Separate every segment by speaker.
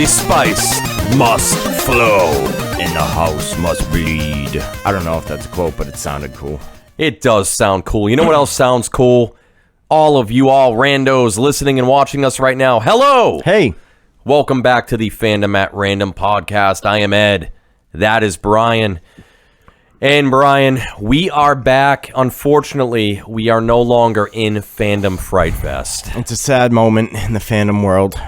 Speaker 1: The spice must flow, and the house must bleed.
Speaker 2: I don't know if that's a quote, but it sounded cool.
Speaker 1: It does sound cool. You know what else sounds cool? All of you randos listening and watching us right now, hello!
Speaker 2: Hey!
Speaker 1: Welcome back to the Fandom at Random podcast. I am Ed. That is Brian. And Brian, we are back. Unfortunately, we are no longer in Fandom Fright Fest.
Speaker 2: It's a sad moment in the fandom world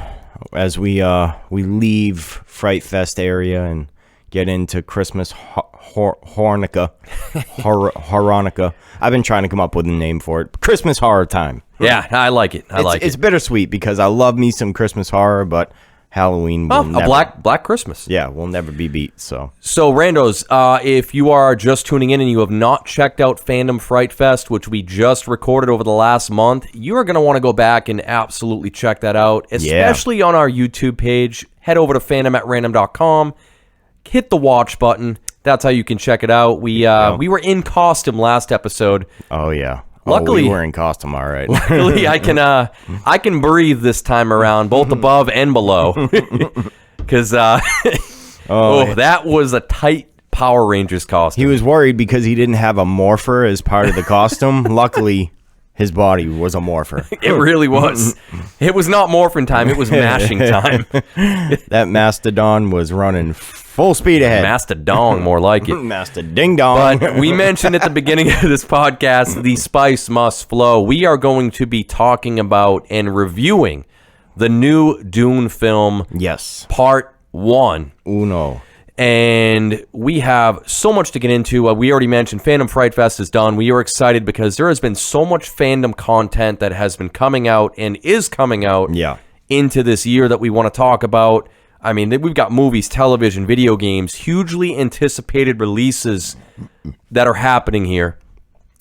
Speaker 2: as we leave Fright Fest area and get into Christmas Hanukkah. I've been trying to come up with a name for it. Christmas horror time.
Speaker 1: Yeah, I like it.
Speaker 2: It's bittersweet because I love me some Christmas horror, but Halloween will never...
Speaker 1: Black Christmas.
Speaker 2: Yeah, will never be beat, so...
Speaker 1: So, randos, if you are just tuning in and you have not checked out Fandom Fright Fest, which we just recorded over the last month, you are going to want to go back and absolutely check that out, especially on our YouTube page. Head over to fandomatrandom.com, hit the watch button. That's how you can check it out. We were in costume last episode.
Speaker 2: Oh, yeah.
Speaker 1: Luckily,
Speaker 2: we were in costume, all right.
Speaker 1: Luckily, I can breathe this time around, both above and below, because that was a tight Power Rangers costume.
Speaker 2: He was worried because he didn't have a morpher as part of the costume. Luckily, his body was a morpher.
Speaker 1: It really was. It was not morphin' time; it was mashing time.
Speaker 2: That mastodon was running full speed ahead.
Speaker 1: Mastodon, more like it.
Speaker 2: Master ding dong.
Speaker 1: But we mentioned at the beginning of this podcast, the spice must flow. We are going to be talking about and reviewing the new Dune film.
Speaker 2: Yes.
Speaker 1: Part 1.
Speaker 2: Uno.
Speaker 1: And we have so much to get into. We already mentioned Fandom Fright Fest is done. We are excited because there has been so much fandom content that has been coming out and is coming out into this year that we want to talk about. I mean, we've got movies, television, video games, hugely anticipated releases that are happening here.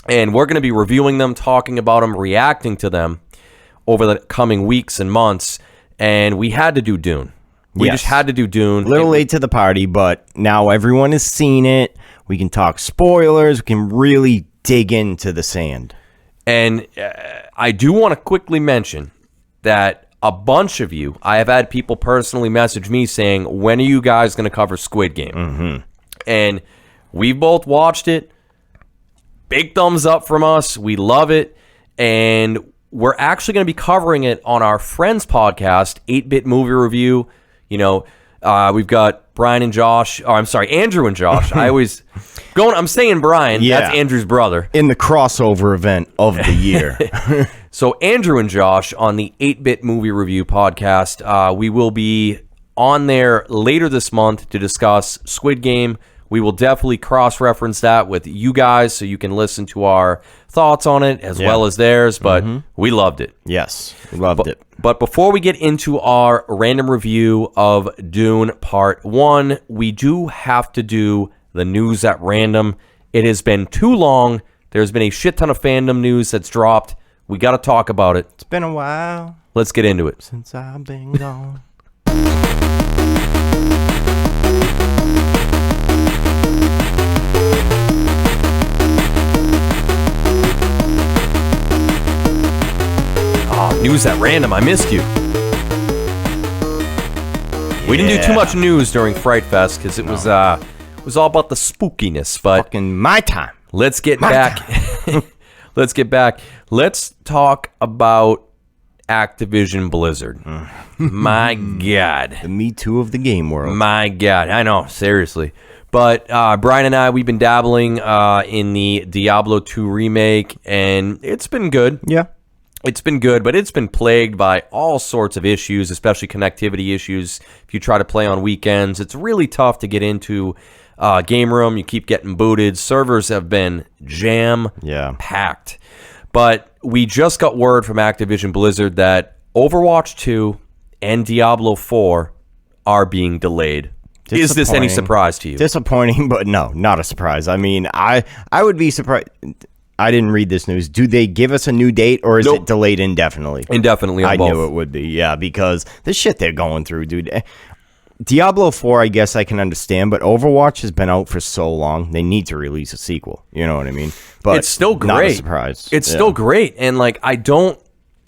Speaker 1: And we're going to be reviewing them, talking about them, reacting to them over the coming weeks and months. And we had to do Dune. We just had to do Dune.
Speaker 2: A little late to the party, but now everyone has seen it. We can talk spoilers. We can really dig into the sand.
Speaker 1: And I do want to quickly mention that a bunch of you, I have had people personally message me saying, when are you guys going to cover Squid Game?
Speaker 2: Mm-hmm.
Speaker 1: And we both watched it. Big thumbs up from us. We love it. And we're actually going to be covering it on our friends podcast, 8-Bit Movie Review. You know, we've got Brian and Josh. Oh, I'm sorry, Andrew and Josh. I'm saying Brian. Yeah. That's Andrew's brother.
Speaker 2: In the crossover event of the year.
Speaker 1: So Andrew and Josh on the 8-Bit Movie Review podcast. We will be on there later this month to discuss Squid Game. We will definitely cross-reference that with you guys so you can listen to our thoughts on it as well as theirs, but we loved it.
Speaker 2: Yes, we loved it.
Speaker 1: But before we get into our random review of Dune Part 1, we do have to do the news at random. It has been too long. There's been a shit ton of fandom news that's dropped. We got to talk about it.
Speaker 2: It's been a while.
Speaker 1: Let's get into it.
Speaker 2: Since I've been gone.
Speaker 1: News at random. I missed you. We didn't do too much news during Fright Fest because it was all about the spookiness. But
Speaker 2: fucking my time.
Speaker 1: Let's get back. Let's get back. Let's talk about Activision Blizzard. My God.
Speaker 2: The Me Too of the game world.
Speaker 1: My God. I know. Seriously. But Brian and I, we've been dabbling in the Diablo 2 remake, and it's been good.
Speaker 2: Yeah.
Speaker 1: It's been good, but it's been plagued by all sorts of issues, especially connectivity issues. If you try to play on weekends, it's really tough to get into game room. You keep getting booted. Servers have been jam-packed. But we just got word from Activision Blizzard that Overwatch 2 and Diablo 4 are being delayed. Is this any surprise to you?
Speaker 2: Disappointing, but no, not a surprise. I mean, I would be surprised. I didn't read this news. Do they give us a new date, or is it delayed indefinitely?
Speaker 1: Indefinitely on both.
Speaker 2: I knew it would be, yeah, because the shit they're going through, dude. Diablo 4, I guess I can understand, but Overwatch has been out for so long, they need to release a sequel. You know what I mean? But
Speaker 1: it's still great.
Speaker 2: Not a surprise.
Speaker 1: It's still great, and like I don't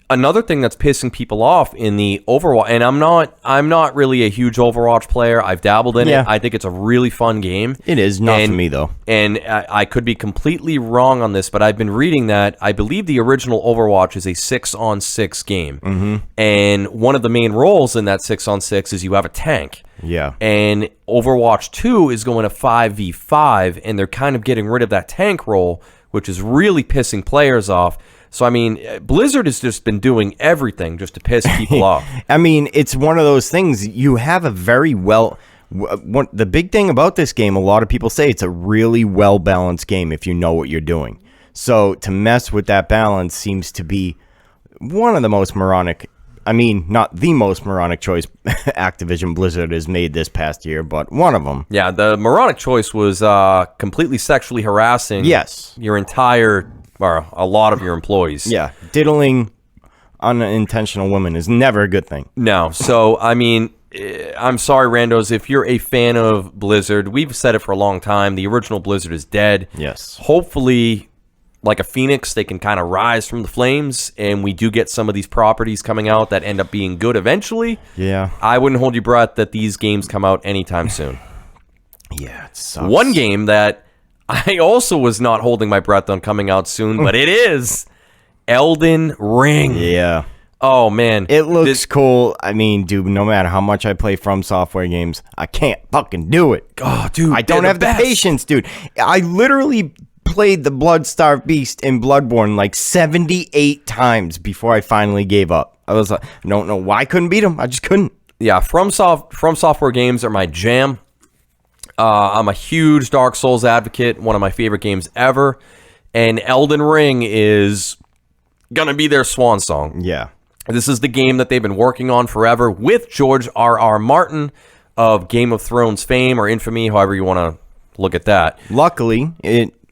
Speaker 1: another thing that's pissing people off in the Overwatch, and I'm not really a huge Overwatch player. I've dabbled in it. I think it's a really fun game.
Speaker 2: It is not for me though.
Speaker 1: And I could be completely wrong on this, but I've been reading that I believe the original Overwatch is a 6-on-6 game, and one of the main roles in that 6-on-6 is you have a tank.
Speaker 2: Yeah.
Speaker 1: And Overwatch 2 is going to 5v5, and they're kind of getting rid of that tank role, which is really pissing players off. So, I mean, Blizzard has just been doing everything just to piss people off.
Speaker 2: I mean, it's one of those things. You have a very the big thing about this game, a lot of people say it's a really well-balanced game if you know what you're doing. So to mess with that balance seems to be one of the most moronic, I mean, not the most moronic choice Activision Blizzard has made this past year, but one of them.
Speaker 1: Yeah, the moronic choice was completely sexually harassing your entire... or a lot of your employees.
Speaker 2: Yeah, diddling unintentional women is never a good thing.
Speaker 1: No, so, I mean, I'm sorry, randos, if you're a fan of Blizzard, we've said it for a long time, the original Blizzard is dead.
Speaker 2: Yes.
Speaker 1: Hopefully, like a phoenix, they can kind of rise from the flames, and we do get some of these properties coming out that end up being good eventually.
Speaker 2: Yeah.
Speaker 1: I wouldn't hold your breath that these games come out anytime soon.
Speaker 2: Yeah, it sucks.
Speaker 1: One game that I also was not holding my breath on coming out soon, but it is Elden Ring.
Speaker 2: Yeah.
Speaker 1: Oh, man.
Speaker 2: It looks cool. I mean, dude, no matter how much I play From Software games, I can't fucking do it.
Speaker 1: Oh, dude.
Speaker 2: I don't have the patience, dude. I literally played the Bloodstarved Beast in Bloodborne like 78 times before I finally gave up. I was like, I don't know why I couldn't beat him. I just couldn't.
Speaker 1: Yeah, From Software games are my jam. I'm a huge Dark Souls advocate, one of my favorite games ever, and Elden Ring is going to be their swan song.
Speaker 2: Yeah.
Speaker 1: This is the game that they've been working on forever with George R.R. Martin of Game of Thrones fame or infamy, however you want to look at that.
Speaker 2: Luckily,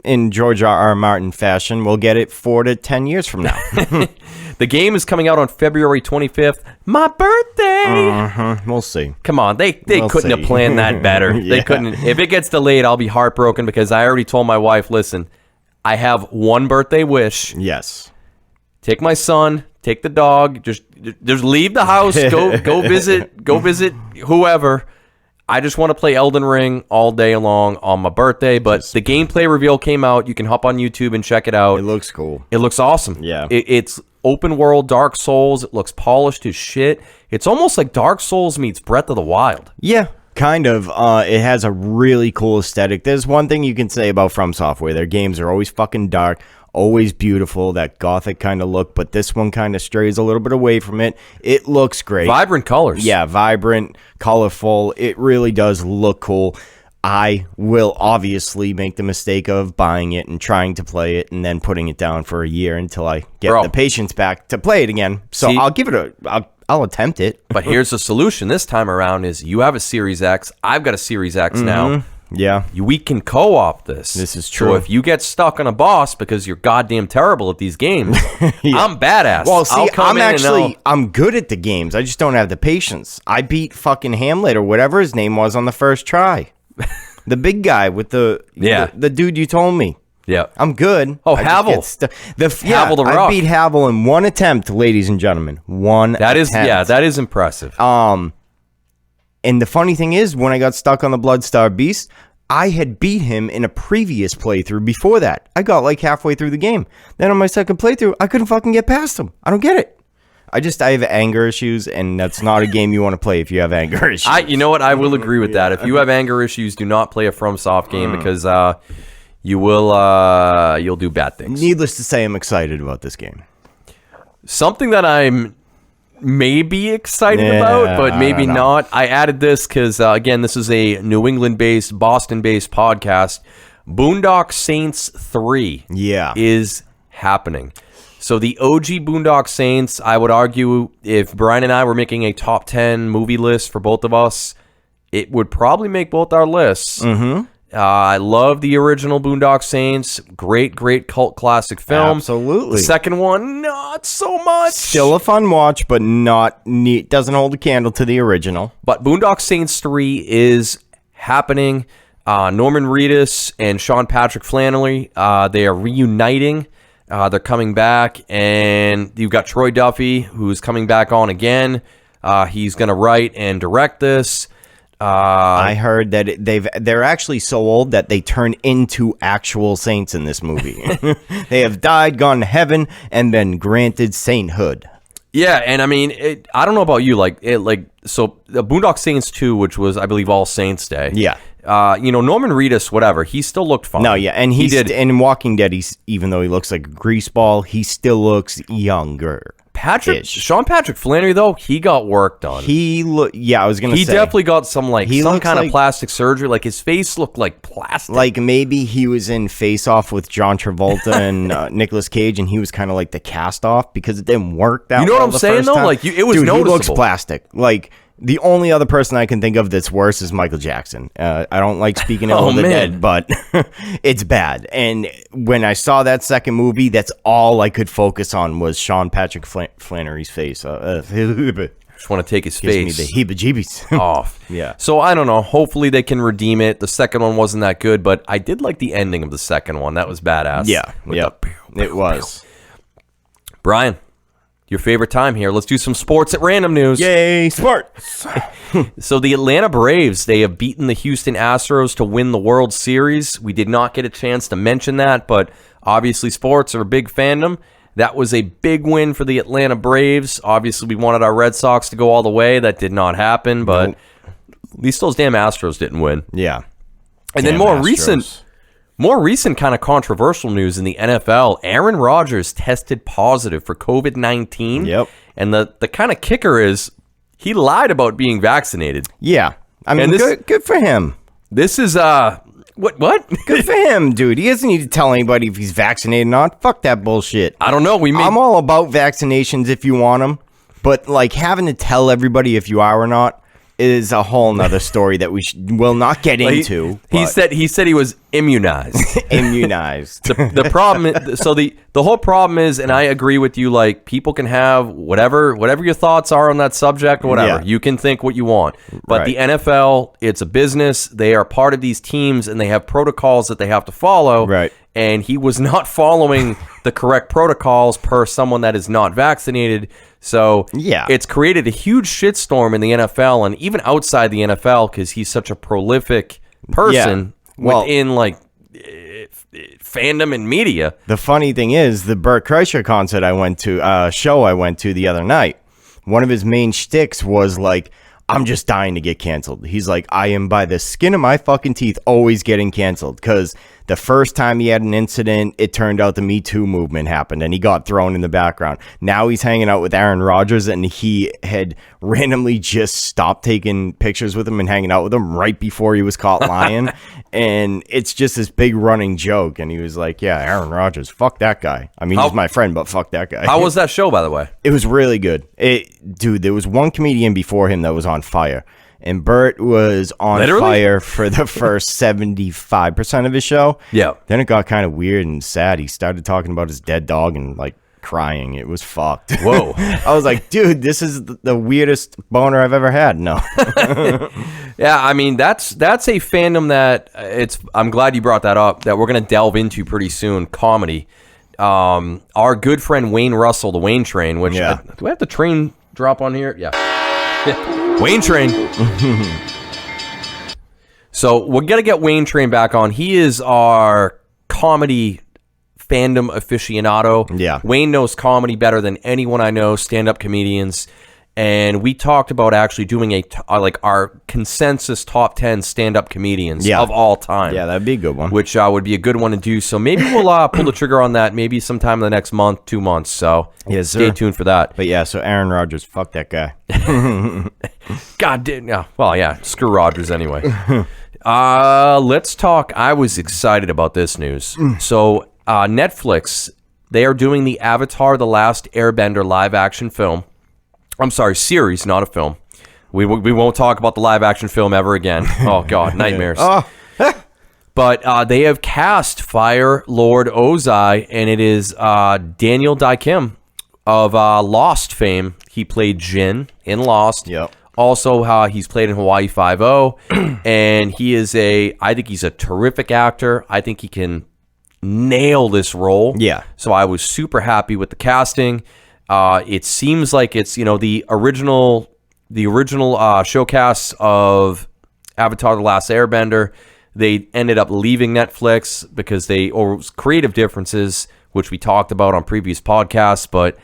Speaker 2: in George R.R. Martin fashion, we'll get it 4 to 10 years from now.
Speaker 1: The game is coming out on February 25th, my birthday.
Speaker 2: We'll see.
Speaker 1: Come on, they couldn't have planned that better.
Speaker 2: Yeah.
Speaker 1: They couldn't. If it gets delayed, I'll be heartbroken because I already told my wife, listen, I have one birthday wish.
Speaker 2: Yes.
Speaker 1: Take my son, take the dog, just leave the house, go visit whoever. I just want to play Elden Ring all day long on my birthday, but the gameplay reveal came out. You can hop on YouTube and check it out.
Speaker 2: It looks cool.
Speaker 1: It looks awesome.
Speaker 2: Yeah.
Speaker 1: It's open world Dark Souls. It looks polished as shit. It's almost like Dark Souls meets Breath of the Wild.
Speaker 2: Yeah, kind of. It has a really cool aesthetic. There's one thing you can say about From Software. Their games are always fucking dark, always beautiful, that gothic kind of look, but this one kind of strays a little bit away from it. It looks great.
Speaker 1: Vibrant colors.
Speaker 2: Yeah, vibrant, colorful. It really does look cool. I will obviously make the mistake of buying it and trying to play it and then putting it down for a year until I get the patience back to play it again. So I'll give it I'll attempt it.
Speaker 1: But here's the solution this time around is you have a Series X. I've got a Series X now.
Speaker 2: Yeah.
Speaker 1: We can co-op this.
Speaker 2: This is true.
Speaker 1: So if you get stuck on a boss because you're goddamn terrible at these games, I'm badass.
Speaker 2: Well, see, I'm good at the games. I just don't have the patience. I beat fucking Hamlet or whatever his name was on the first try. The big guy with the dude you told me.
Speaker 1: Yeah.
Speaker 2: I'm good.
Speaker 1: Oh, Havel.
Speaker 2: Havel the Rock. I beat Havel in one attempt, ladies and gentlemen. One attempt.
Speaker 1: That is impressive.
Speaker 2: And the funny thing is, when I got stuck on the Bloodstarved Beast, I had beat him in a previous playthrough before that. I got like halfway through the game. Then on my second playthrough, I couldn't fucking get past him. I don't get it. I have anger issues, and that's not a game you want to play if you have anger issues.
Speaker 1: You know what? I will agree with that. If you have anger issues, do not play a FromSoft game because you'll do bad things.
Speaker 2: Needless to say, I'm excited about this game.
Speaker 1: Something that I'm maybe excited about, but maybe not. I added this because, again, this is a New England-based, Boston-based podcast. Boondock Saints 3 is happening. So the OG Boondock Saints, I would argue, if Brian and I were making a top 10 movie list for both of us, it would probably make both our lists. I love the original Boondock Saints. Great cult classic film.
Speaker 2: Absolutely.
Speaker 1: The second one, not so much.
Speaker 2: Still a fun watch, but not neat. Doesn't hold a candle to the original.
Speaker 1: But Boondock Saints 3 is happening. Norman Reedus and Sean Patrick Flannery, they are reuniting They're coming back, and you've got Troy Duffy, who's coming back on again. He's going to write and direct this.
Speaker 2: I heard that they're actually so old that they turn into actual saints in this movie. They have died, gone to heaven, and been granted sainthood.
Speaker 1: Yeah, and I mean, I don't know about you, so the Boondock Saints 2, which was, I believe, All Saints Day.
Speaker 2: Yeah.
Speaker 1: Norman Reedus, whatever, he still looked fine.
Speaker 2: No, yeah, and he did. And in Walking Dead, even though he looks like a greaseball, he still looks younger.
Speaker 1: Sean Patrick Flannery, though, he got work done.
Speaker 2: I was gonna say
Speaker 1: he definitely got some kind of
Speaker 2: like
Speaker 1: plastic surgery. Like his face looked like plastic.
Speaker 2: Like maybe he was in Face Off with John Travolta and Nicolas Cage, and he was kind of like the cast off because it didn't work that.
Speaker 1: You know what I'm saying though? Like it was noticeable.
Speaker 2: He looks plastic. Like the only other person I can think of that's worse is Michael Jackson. I don't like speaking ill of the dead, but it's bad. And when I saw that second movie, that's all I could focus on was Sean Patrick Flannery's face.
Speaker 1: I just want to take his face.
Speaker 2: Gives me the heebie-jeebies.
Speaker 1: Off.
Speaker 2: Yeah.
Speaker 1: So I don't know. Hopefully they can redeem it. The second one wasn't that good, but I did like the ending of the second one. That was badass.
Speaker 2: Yeah. It was.
Speaker 1: Brian, your favorite time here. Let's do some sports at random news.
Speaker 2: Yay, sports.
Speaker 1: So the Atlanta Braves, they have beaten the Houston Astros to win the World Series. We did not get a chance to mention that, but obviously sports are a big fandom. That was a big win for the Atlanta Braves. Obviously, we wanted our Red Sox to go all the way. That did not happen, but at least those damn Astros didn't win.
Speaker 2: Yeah.
Speaker 1: And then more recent kind of controversial news in the NFL. Aaron Rodgers tested positive for COVID-19.
Speaker 2: Yep.
Speaker 1: And the kind of kicker is he lied about being vaccinated.
Speaker 2: Yeah. I mean, good for him.
Speaker 1: This is what?
Speaker 2: Good for him, dude. He doesn't need to tell anybody if he's vaccinated or not. Fuck that bullshit.
Speaker 1: I don't know.
Speaker 2: I'm all about vaccinations if you want them, but like having to tell everybody if you are or not is a whole nother story that we will not get into.
Speaker 1: He said he was immunized.
Speaker 2: Immunized.
Speaker 1: The problem is, so the whole problem is, and I agree with you, like people can have whatever your thoughts are on that subject, whatever. Yeah. You can think what you want. But the NFL, it's a business. They are part of these teams and they have protocols that they have to follow.
Speaker 2: Right.
Speaker 1: And he was not following the correct protocols per someone that is not vaccinated. So it's created a huge shitstorm in the NFL and even outside the NFL because he's such a prolific person within fandom and media.
Speaker 2: The funny thing is, the Bert Kreischer concert I went to, show I went to the other night, one of his main shticks was like, I'm just dying to get canceled. He's like, I am by the skin of my fucking teeth always getting canceled because the first time he had an incident, it turned out the Me Too movement happened and he got thrown in the background. Now he's hanging out with Aaron Rodgers and he had randomly just stopped taking pictures with him and hanging out with him right before he was caught lying. And it's just this big running joke. And he was like, yeah, Aaron Rodgers, fuck that guy. I mean, he's my friend, but fuck that guy.
Speaker 1: How was that show, by the way?
Speaker 2: It was really good. Dude, there was one comedian before him that was on fire. And Bert was on fire for the first 75% of his show.
Speaker 1: Yeah.
Speaker 2: Then it got kind of weird and sad. He started talking about his dead dog and like crying. It was fucked.
Speaker 1: Whoa.
Speaker 2: I was like, dude, this is the weirdest boner I've ever had. No.
Speaker 1: Yeah, I mean, that's a fandom that I'm glad you brought that up, that we're going to delve into pretty soon, comedy. Our good friend Wayne Russell, the Wayne Train, which do we have the train drop on here? Yeah. Wayne Train. So we're going to get Wayne Train back on. He is our comedy fandom aficionado.
Speaker 2: Yeah.
Speaker 1: Wayne knows comedy better than anyone I know, stand-up comedians. And we talked about actually doing our consensus top 10 stand-up comedians of all time.
Speaker 2: Yeah, that'd be a good one.
Speaker 1: Which would be a good one to do. So maybe we'll pull the trigger on that maybe sometime in the next month, 2 months. So stay tuned for that.
Speaker 2: But yeah, so Aaron Rodgers, fuck that guy.
Speaker 1: God damn. Yeah. Well, yeah, screw Rodgers anyway. Let's talk. I was excited about this news. So Netflix, they are doing the Avatar: The Last Airbender live-action film. I'm sorry, series, not a film. We won't talk about the live-action film ever again. Oh, God, nightmares. But they have cast Fire Lord Ozai, and it is Daniel Dae Kim of Lost fame. He played Jin in Lost.
Speaker 2: Yep.
Speaker 1: Also, he's played in Hawaii Five-0, and I think he's a terrific actor. I think he can nail this role.
Speaker 2: Yeah.
Speaker 1: So I was super happy with the casting. It seems like it's, the original showcast of Avatar: The Last Airbender. They ended up leaving Netflix because or creative differences, which we talked about on previous podcasts, but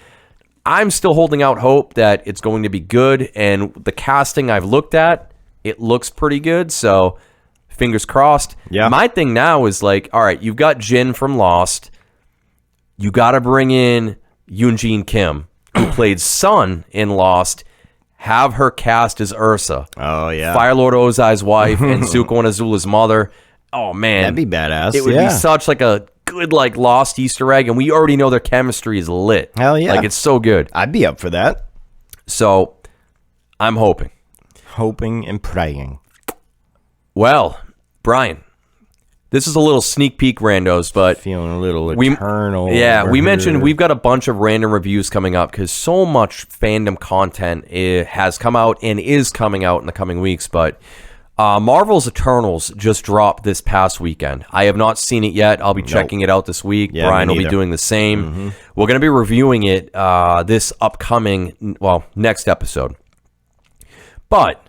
Speaker 1: I'm still holding out hope that it's going to be good, and the casting I've looked at, it looks pretty good, so fingers crossed.
Speaker 2: Yeah.
Speaker 1: My thing now is like, all right, you've got Jin from Lost. You got to bring in Yoon Kim, who played Sun in Lost. Have her cast as Ursa.
Speaker 2: Oh, yeah.
Speaker 1: Fire Lord Ozai's wife and Zuko and Azula's mother. Oh, man.
Speaker 2: That'd be badass.
Speaker 1: It would be such like a good like Lost Easter egg, and we already know their chemistry is lit.
Speaker 2: Hell yeah.
Speaker 1: Like, it's so good.
Speaker 2: I'd be up for that.
Speaker 1: So, I'm hoping.
Speaker 2: Hoping and praying.
Speaker 1: Well, Brian, this is a little sneak peek randos, but
Speaker 2: feeling a little eternal.
Speaker 1: We mentioned we've got a bunch of random reviews coming up because so much fandom content has come out and is coming out in the coming weeks. But Marvel's Eternals just dropped this past weekend. I have not seen it yet. I'll be checking it out this week.
Speaker 2: Yeah,
Speaker 1: Brian will be doing the same. Mm-hmm. We're going to be reviewing it this upcoming, next episode. But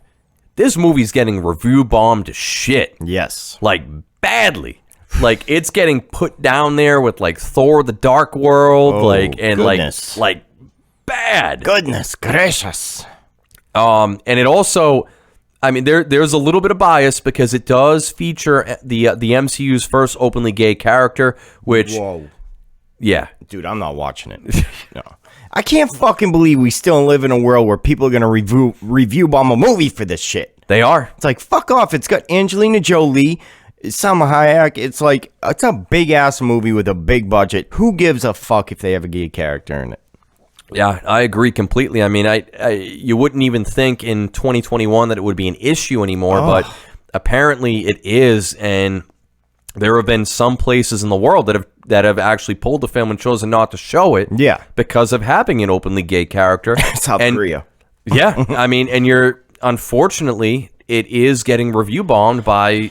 Speaker 1: this movie's getting review bombed to shit.
Speaker 2: Yes.
Speaker 1: Like, badly. Like, it's getting put down there with like Thor the Dark World,
Speaker 2: goodness.
Speaker 1: like bad.
Speaker 2: Goodness gracious.
Speaker 1: And it also, I mean, there's a little bit of bias because it does feature the MCU's first openly gay character, which yeah.
Speaker 2: Dude, I'm not watching it. No. I can't fucking believe we still live in a world where people are going to review bomb a movie for this shit.
Speaker 1: They are.
Speaker 2: It's like, fuck off. It's got Angelina Jolie, Salma Hayek. It's like, it's a big-ass movie with a big budget. Who gives a fuck if they have a gay character in it?
Speaker 1: Yeah, I agree completely. I mean, you wouldn't even think in 2021 that it would be an issue anymore, but apparently it is, and there have been some places in the world that have actually pulled the film and chosen not to show it.
Speaker 2: Yeah,
Speaker 1: because of having an openly gay character.
Speaker 2: South Korea.
Speaker 1: Yeah, I mean, and unfortunately, it is getting review bombed by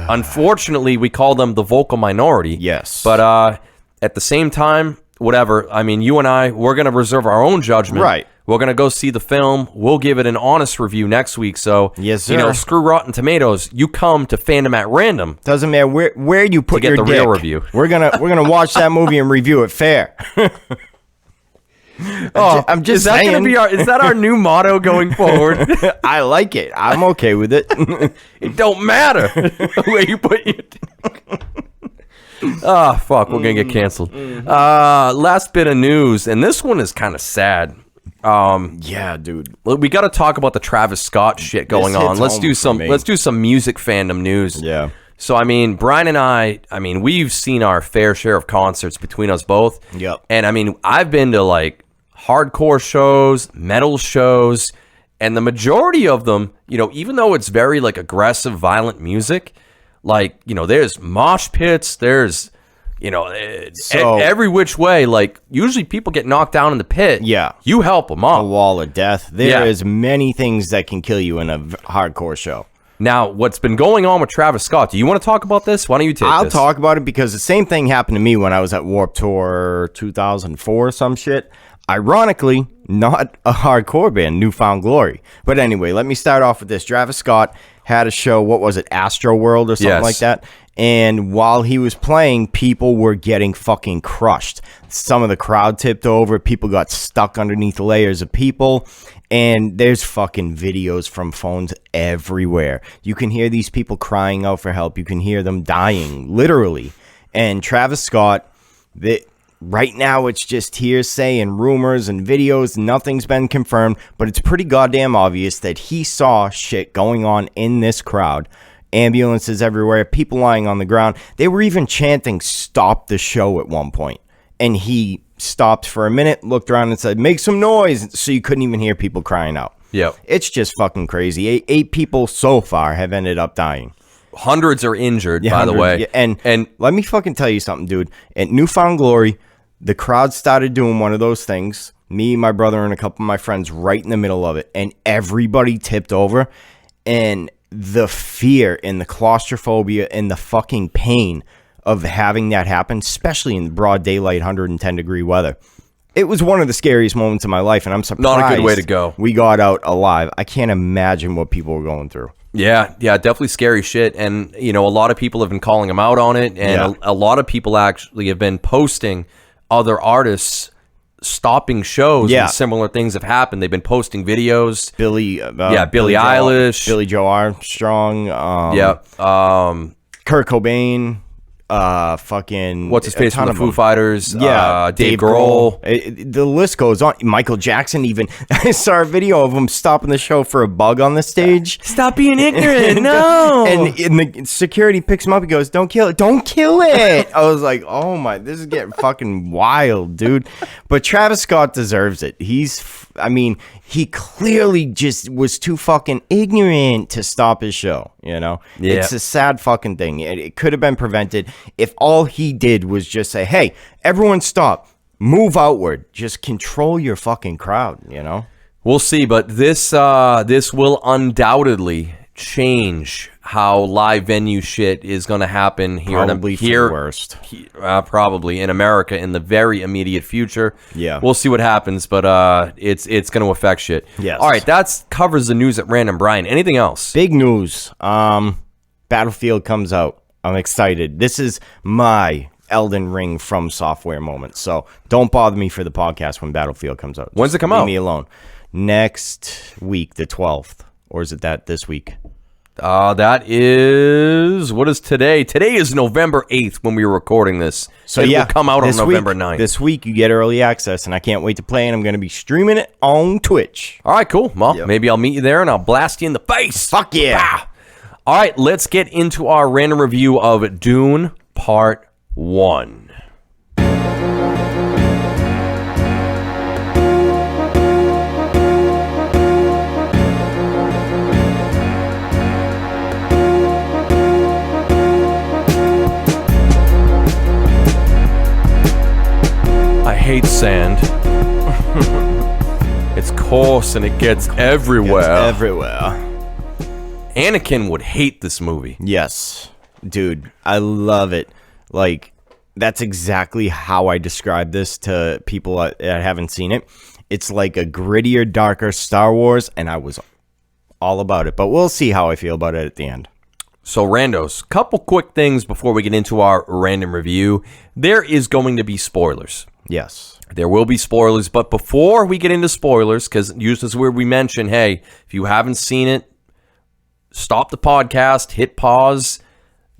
Speaker 1: unfortunately, we call them the vocal minority.
Speaker 2: Yes,
Speaker 1: but at the same time, whatever. I mean, you and we're going to reserve our own judgment.
Speaker 2: Right.
Speaker 1: We're going to go see the film. We'll give it an honest review next week. So,
Speaker 2: yes, sir.
Speaker 1: Screw Rotten Tomatoes. You come to Fandom at Random.
Speaker 2: Doesn't matter where you put your dick. To get the real review. We're gonna watch that movie and review it fair. I'm just saying.
Speaker 1: Is that our new motto going forward?
Speaker 2: I like it. I'm okay with it.
Speaker 1: It don't matter where you put your dick. Oh, fuck. We're going to get canceled. Last bit of news, and this one is kind of sad.
Speaker 2: Yeah, dude.
Speaker 1: We got to talk about the Travis Scott shit going on. Let's do some music fandom news.
Speaker 2: Yeah.
Speaker 1: So, I mean, Brian and I mean, we've seen our fair share of concerts between us both.
Speaker 2: Yep.
Speaker 1: And, I mean, I've been to, like, hardcore shows, metal shows, and the majority of them, even though it's very, like, aggressive, violent music, like, there's mosh pits, there's, every which way. Like, usually people get knocked down in the pit.
Speaker 2: Yeah.
Speaker 1: You help them up.
Speaker 2: A wall of death. There is many things that can kill you in a hardcore show.
Speaker 1: Now, what's been going on with Travis Scott? Do you want to talk about this? Why don't you take this?
Speaker 2: I'll talk about it because the same thing happened to me when I was at Warped Tour 2004 or some shit. Ironically, not a hardcore band, Newfound Glory. But anyway, let me start off with this. Travis Scott had a show, what was it, Astro World or something like that? And while he was playing, people were getting fucking crushed. Some of the crowd tipped over. People got stuck underneath layers of people. And there's fucking videos from phones everywhere. You can hear these people crying out for help. You can hear them dying, literally. And Travis Scott, right now it's just hearsay and rumors and videos. Nothing's been confirmed. But it's pretty goddamn obvious that he saw shit going on in this crowd. Ambulances everywhere, people lying on the ground. They were even chanting, "Stop the show" at one point. And he stopped for a minute, looked around and said, "Make some noise." So you couldn't even hear people crying out.
Speaker 1: Yep.
Speaker 2: It's just fucking crazy. Eight people so far have ended up dying.
Speaker 1: Hundreds are injured, by the way.
Speaker 2: Yeah. And let me fucking tell you something, dude. At Newfound Glory, the crowd started doing one of those things. Me, my brother, and a couple of my friends right in the middle of it. And everybody tipped over. And the fear and the claustrophobia and the fucking pain of having that happen, especially in broad daylight, 110-degree weather. It was one of the scariest moments of my life, and I'm surprised
Speaker 1: not a good way to go.
Speaker 2: We got out alive. I can't imagine what people were going through.
Speaker 1: Yeah, definitely scary shit. And, a lot of people have been calling him out on it, and a lot of people actually have been posting other artists stopping shows when similar things have happened. They've been posting videos.
Speaker 2: Billie
Speaker 1: Eilish.
Speaker 2: Billie Joe Armstrong. Kurt Cobain. Fucking
Speaker 1: what's his face from the Foo Fighters? Dave
Speaker 2: Grohl. The list goes on. Michael Jackson even. I saw a video of him stopping the show for a bug on the stage.
Speaker 1: Stop being ignorant. No.
Speaker 2: And the security picks him up. He goes, "Don't kill it. Don't kill it." I was like, "Oh my, this is getting fucking wild, dude." But Travis Scott deserves it. He clearly just was too fucking ignorant to stop his show, It's a sad fucking thing. It could have been prevented if all he did was just say, "Hey, everyone stop. Move outward. Just control your fucking crowd,"
Speaker 1: We'll see, but this will undoubtedly change how live venue shit is going to happen here.
Speaker 2: Probably for the worst.
Speaker 1: Probably in America in the very immediate future.
Speaker 2: Yeah.
Speaker 1: We'll see what happens, but it's going to affect shit.
Speaker 2: Yes.
Speaker 1: All right, that covers the news at random. Brian, anything else?
Speaker 2: Big news. Battlefield comes out. I'm excited. This is my Elden Ring From Software moment. So don't bother me for the podcast when Battlefield comes out.
Speaker 1: When's it come out?
Speaker 2: Leave me alone. Next week, the 12th. Or is it this week?
Speaker 1: That is, what is today? Today is November 8th when we were recording this. So it will come out on November 9th.
Speaker 2: This week you get early access, and I can't wait to play, and I'm going to be streaming it on Twitch.
Speaker 1: All right, cool. Well, maybe I'll meet you there, and I'll blast you in the face.
Speaker 2: Fuck yeah.
Speaker 1: Bah! All right, let's get into our random review of Dune Part 1. I hate sand. It's coarse and it gets everywhere. Anakin would hate this movie.
Speaker 2: Yes. Dude, I love it. Like, that's exactly how I describe this to people that haven't seen it. It's like a grittier, darker Star Wars, and I was all about it. But we'll see how I feel about it at the end.
Speaker 1: So, randos, couple quick things before we get into our random review. There is going to be spoilers.
Speaker 2: Yes.
Speaker 1: There will be spoilers, but before we get into spoilers, because usually this is where we mention, hey, if you haven't seen it, stop the podcast, hit pause,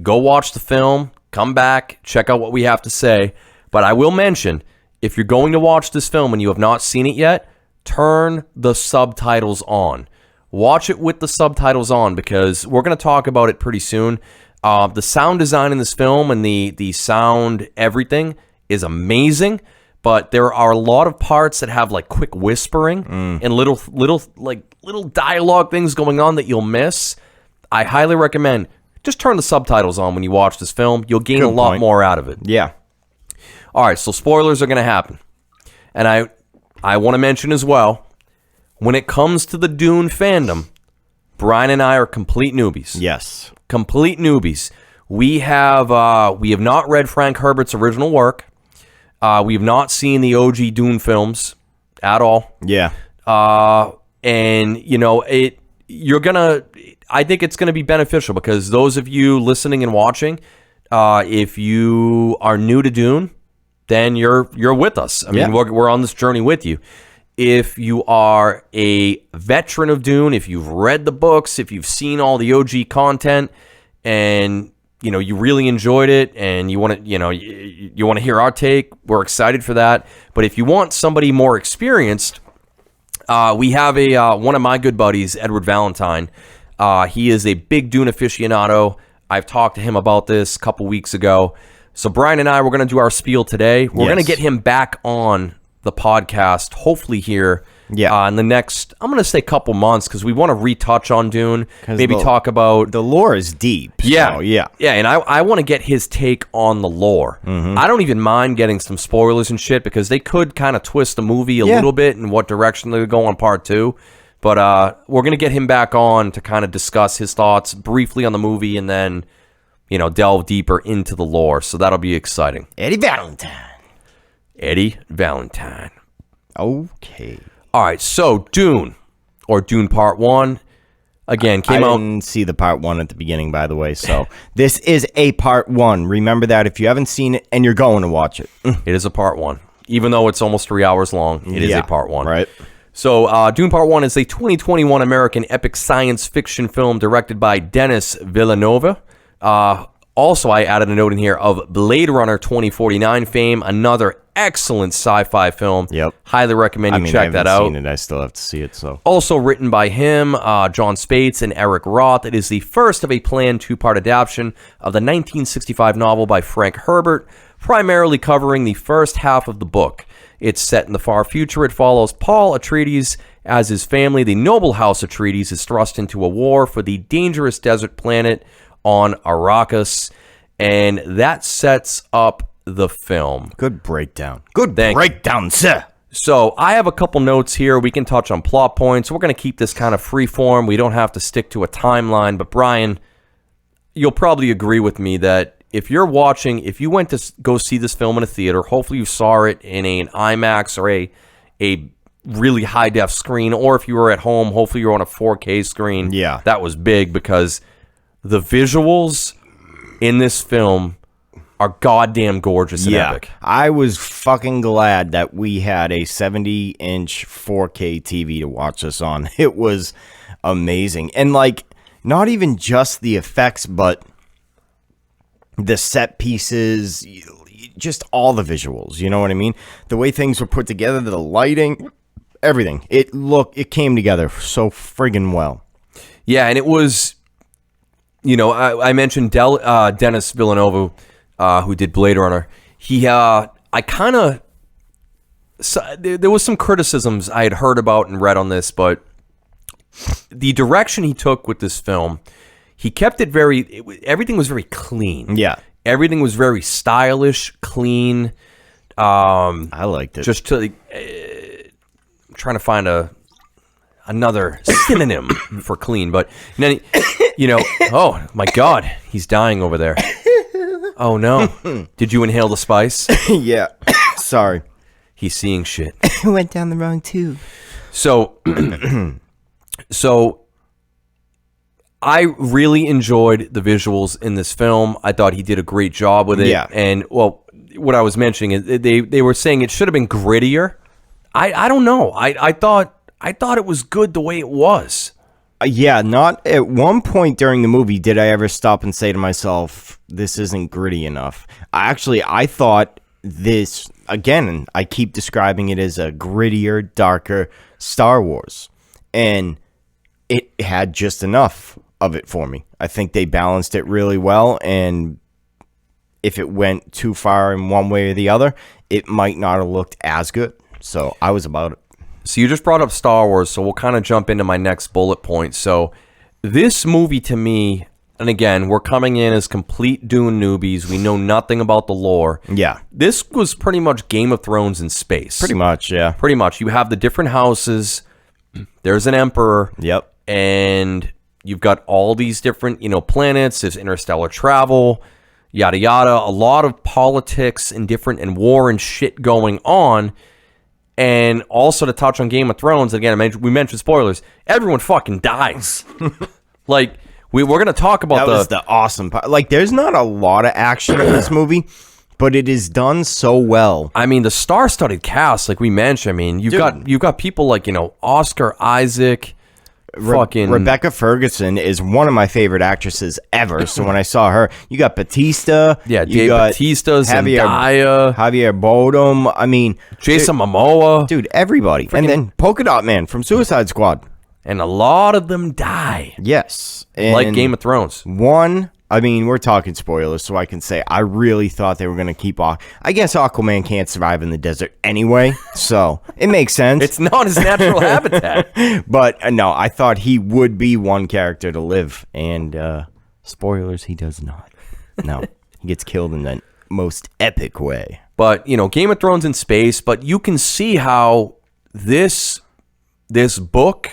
Speaker 1: go watch the film, come back, check out what we have to say. But I will mention, if you're going to watch this film and you have not seen it yet, turn the subtitles on. Watch it with the subtitles on, because we're going to talk about it pretty soon. The sound design in this film and the sound everything is amazing, but there are a lot of parts that have like quick whispering and little dialogue things going on that you'll miss. I highly recommend just turn the subtitles on when you watch this film. You'll gain a lot more out of it.
Speaker 2: Yeah.
Speaker 1: All right, so spoilers are going to happen. And I want to mention as well, when it comes to the Dune fandom, Brian and I are complete newbies.
Speaker 2: Yes.
Speaker 1: Complete newbies. We have not read Frank Herbert's original work. We have not seen the OG Dune films at all.
Speaker 2: Yeah.
Speaker 1: And I think it's gonna be beneficial, because those of you listening and watching, if you are new to Dune, then you're with us. I mean, we're on this journey with you. If you are a veteran of Dune, if you've read the books, if you've seen all the OG content, and you really enjoyed it, and you want to you want to hear our take, we're excited for that. But if you want somebody more experienced, we have one of my good buddies, Edward Valentine. He is a big Dune aficionado. I've talked to him about this a couple weeks ago. So Brian and I, we're going to do our spiel today. We're going to get him back on the podcast, hopefully here in the next, I'm going to say couple months, because we want to retouch on Dune, maybe talk about...
Speaker 2: The lore is deep.
Speaker 1: Yeah, and I want to get his take on the lore. Mm-hmm. I don't even mind getting some spoilers and shit, because they could kind of twist the movie a little bit in what direction they would go on part 2. But we're going to get him back on to kind of discuss his thoughts briefly on the movie, and then delve deeper into the lore. So that'll be exciting.
Speaker 2: Eddie Valentine. Okay.
Speaker 1: All right. So Dune, or Dune Part 1, again, came out.
Speaker 2: I didn't see the Part 1 at the beginning, by the way. So this is a Part 1. Remember that if you haven't seen it and you're going to watch it.
Speaker 1: It is a Part 1. Even though it's almost 3 hours long, it is a Part 1.
Speaker 2: Right.
Speaker 1: So Dune Part 1 is a 2021 American epic science fiction film directed by Denis Villeneuve. Also, I added a note in here of Blade Runner 2049 fame, another excellent sci-fi film.
Speaker 2: Yep.
Speaker 1: Highly recommend you check that out.
Speaker 2: I haven't seen it. I still have to see it. So
Speaker 1: also written by him, John Spates, and Eric Roth. It is the first of a planned 2-part adaptation of the 1965 novel by Frank Herbert, primarily covering the first half of the book. It's set in the far future. It follows Paul Atreides as his family, the noble house Atreides, is thrust into a war for the dangerous desert planet on Arrakis, and that sets up the film.
Speaker 2: Good breakdown. Good breakdown, sir.
Speaker 1: So I have a couple notes here. We can touch on plot points. We're going to keep this kind of free form. We don't have to stick to a timeline. But Brian, you'll probably agree with me that if you went to go see this film in a theater, hopefully you saw it in an IMAX or a really high-def screen, or if you were at home, hopefully you're on a 4K screen.
Speaker 2: Yeah.
Speaker 1: That was big because the visuals in this film are goddamn gorgeous and epic.
Speaker 2: I was fucking glad that we had a 70-inch 4K TV to watch this on. It was amazing. And, not even just the effects, but the set pieces, just all the visuals. You know what I mean? The way things were put together, the lighting, everything. It came together so friggin' well.
Speaker 1: Yeah, and it was... I mentioned Denis Villeneuve, who did Blade Runner. There was some criticisms I had heard about and read on this, but the direction he took with this film, he kept it everything was very clean.
Speaker 2: Yeah.
Speaker 1: Everything was very stylish, clean.
Speaker 2: I liked it.
Speaker 1: Just to, I'm trying to find another synonym for clean, but then, oh my God, he's dying over there. Oh no. Did you inhale the spice?
Speaker 2: Yeah. Sorry.
Speaker 1: He's seeing shit.
Speaker 2: Went down the wrong tube.
Speaker 1: So I really enjoyed the visuals in this film. I thought he did a great job with it.
Speaker 2: Yeah.
Speaker 1: And what I was mentioning is they were saying it should have been grittier. I don't know. I thought it was good the way it was.
Speaker 2: Yeah, not at one point during the movie did I ever stop and say to myself, this isn't gritty enough. I thought this, again, I keep describing it as a grittier, darker Star Wars. And it had just enough of it for me. I think they balanced it really well, and if it went too far in one way or the other, it might not have looked as good. So I was about it.
Speaker 1: So you just brought up Star Wars, so we'll kind of jump into my next bullet point. So this movie to me, and again, we're coming in as complete Dune newbies. We know nothing about the lore.
Speaker 2: Yeah.
Speaker 1: This was pretty much Game of Thrones in space.
Speaker 2: Pretty much, yeah.
Speaker 1: Pretty much. You have the different houses. There's an emperor.
Speaker 2: Yep.
Speaker 1: And you've got all these different, planets. There's interstellar travel, yada, yada. A lot of politics and war and shit going on. And also to touch on Game of Thrones, again, we mentioned spoilers. Everyone fucking dies. We're going to talk about
Speaker 2: that was the awesome part. There's not a lot of action in this movie, but it is done so well.
Speaker 1: I mean, the star-studded cast, like we mentioned. I mean, you've got people like Oscar Isaac.
Speaker 2: Rebecca Ferguson is one of my favorite actresses ever. So when I saw her, you got Batista.
Speaker 1: Yeah, Dave Batista, Zendaya.
Speaker 2: Javier Bardem. I mean,
Speaker 1: Jason Momoa.
Speaker 2: Dude, everybody. And then Polka Dot Man from Suicide Squad.
Speaker 1: And a lot of them die.
Speaker 2: Yes.
Speaker 1: Like Game of Thrones.
Speaker 2: We're talking spoilers, so I can say I really thought they were going to keep off. I guess Aquaman can't survive in the desert anyway, so it makes sense.
Speaker 1: It's not his natural habitat.
Speaker 2: But no, I thought he would be one character to live, and spoilers, he does not. No, he gets killed in the most epic way.
Speaker 1: But, Game of Thrones in space, but you can see how this book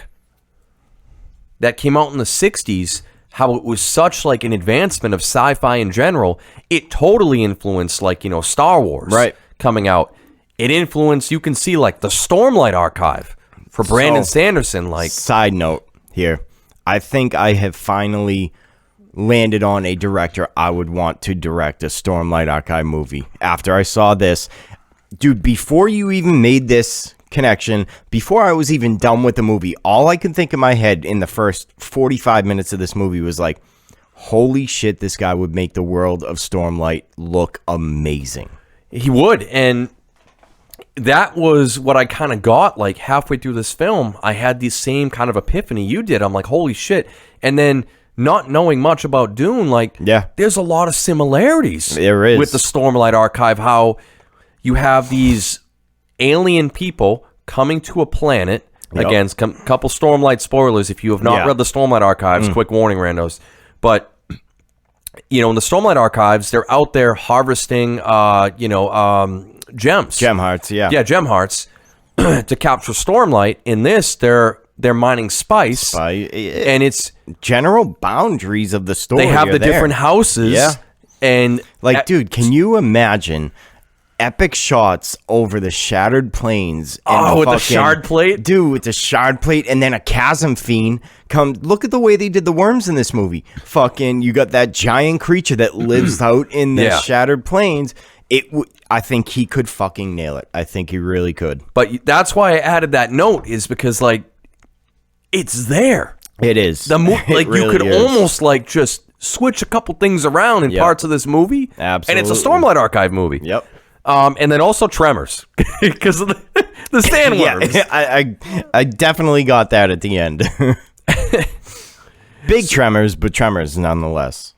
Speaker 1: that came out in the 60s, how it was such like an advancement of sci-fi in general. It totally influenced like, Star Wars coming out. It influenced, you can see like the Stormlight archive for Brandon Sanderson. Like,
Speaker 2: side note here, I think I have finally landed on a director I would want to direct a Stormlight archive movie. After I saw this, dude, before you even made this connection, before I was even done with the movie, all I could think in my head in the first 45 minutes of this movie was like, holy shit, this guy would make the world of Stormlight look amazing.
Speaker 1: He would. And that was what I kind of got like halfway through this film. I had the same kind of epiphany you did. I'm like, holy shit. And then not knowing much about Dune, like, there's a lot of similarities
Speaker 2: there is
Speaker 1: with the Stormlight archive, how you have these alien people coming to a planet. Again, couple Stormlight spoilers if you have not read the Stormlight archives. Quick warning, randos. But, in the Stormlight archives, they're out there harvesting, gems.
Speaker 2: Gem hearts,
Speaker 1: Yeah, gem hearts to capture Stormlight. In this, they're mining spice. And it's
Speaker 2: general boundaries of the story.
Speaker 1: They have the different houses.
Speaker 2: Yeah.
Speaker 1: And
Speaker 2: like, dude, can you imagine epic shots over the shattered plains?
Speaker 1: And with the shard plate?
Speaker 2: Dude, with the shard plate, and then a chasm fiend come. Look at the way they did the worms in this movie. Fucking, you got that giant creature that lives out in the shattered plains. I think he could fucking nail it. I think he really could.
Speaker 1: But that's why I added that note, is because, like, it's there.
Speaker 2: It is.
Speaker 1: Like, really, you could almost, like, just switch a couple things around in parts of this movie.
Speaker 2: Absolutely.
Speaker 1: And it's a Stormlight archive movie.
Speaker 2: Yep.
Speaker 1: And then also Tremors, because of the sandworms.
Speaker 2: Yeah, I definitely got that at the end. Big tremors, but tremors nonetheless.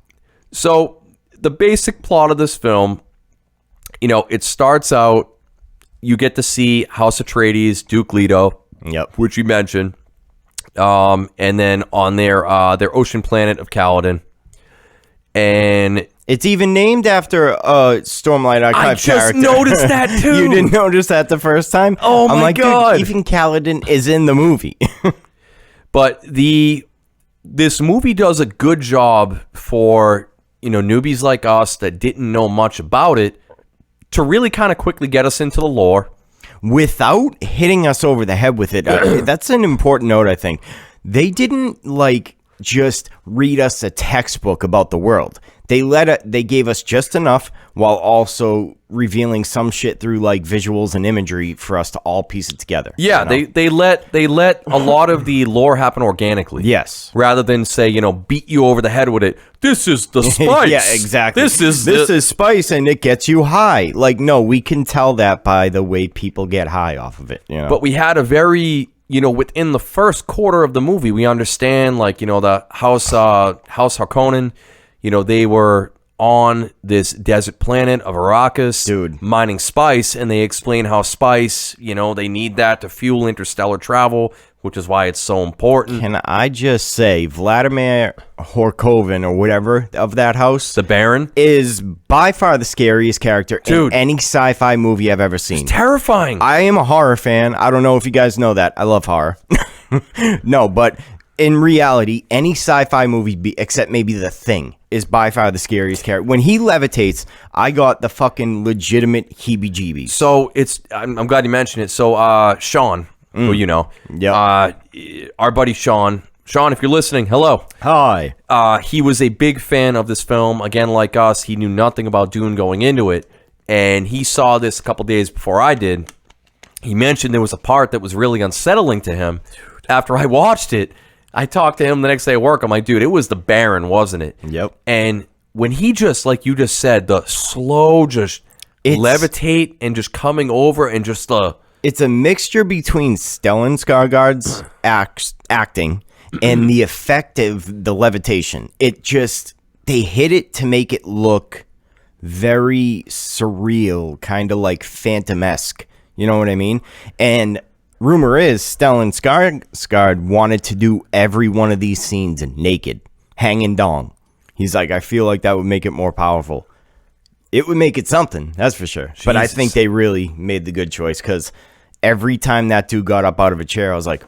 Speaker 1: So the basic plot of this film, it starts out, you get to see House Atreides, Duke Leto, which you mentioned, and then on their ocean planet of Caladan, and
Speaker 2: it's even named after a Stormlight archive character.
Speaker 1: I just noticed that too.
Speaker 2: You didn't notice that the first time?
Speaker 1: Oh my God!
Speaker 2: Dude, even Caladan is in the movie.
Speaker 1: But this movie does a good job for newbies like us that didn't know much about it, to really kind of quickly get us into the lore
Speaker 2: without hitting us over the head with it. That's an important note, I think. They didn't just read us a textbook about the world. They gave us just enough, while also revealing some shit through visuals and imagery for us to all piece it together.
Speaker 1: Yeah, they let a lot of the lore happen organically.
Speaker 2: Yes,
Speaker 1: rather than say beat you over the head with it. This is the spice.
Speaker 2: Yeah, exactly.
Speaker 1: This
Speaker 2: is spice, and it gets you high. No, we can tell that by the way people get high off of it.
Speaker 1: But we had a very within the first quarter of the movie, we understand the House Harkonnen. They were on this desert planet of Arrakis,
Speaker 2: dude,
Speaker 1: mining spice, and they explain how spice, they need that to fuel interstellar travel, which is why it's so important.
Speaker 2: Can I just say, Vladimir Horkoven, or whatever, of that house,
Speaker 1: the Baron, is
Speaker 2: by far the scariest character in any sci-fi movie I've ever seen.
Speaker 1: It's terrifying.
Speaker 2: I am a horror fan. I don't know if you guys know that. I love horror. No, but in reality, any sci-fi movie, except maybe The Thing, is by far the scariest character. When he levitates, I got the fucking legitimate heebie-jeebies.
Speaker 1: So I'm glad you mentioned it. So Sean, who our buddy Sean, if you're listening, hello.
Speaker 2: Hi.
Speaker 1: He was a big fan of this film. Again, like us, he knew nothing about Dune going into it, and he saw this a couple days before I did. He mentioned there was a part that was really unsettling to him. After I watched it, I talked to him the next day at work. I'm like, dude, it was the Baron, wasn't it?
Speaker 2: Yep.
Speaker 1: And when he just, like you just said, the slow levitate and just coming over and just the...
Speaker 2: It's a mixture between Stellan Skarsgård's acting and the effect of the levitation. They hit it to make it look very surreal, kind of like Phantom-esque. You know what I mean? And... rumor is Stellan Skarsgård wanted to do every one of these scenes naked, hanging dong. He's like, I feel like that would make it more powerful. It would make it something, that's for sure. Jesus. But I think they really made the good choice, because every time that dude got up out of a chair, I was like,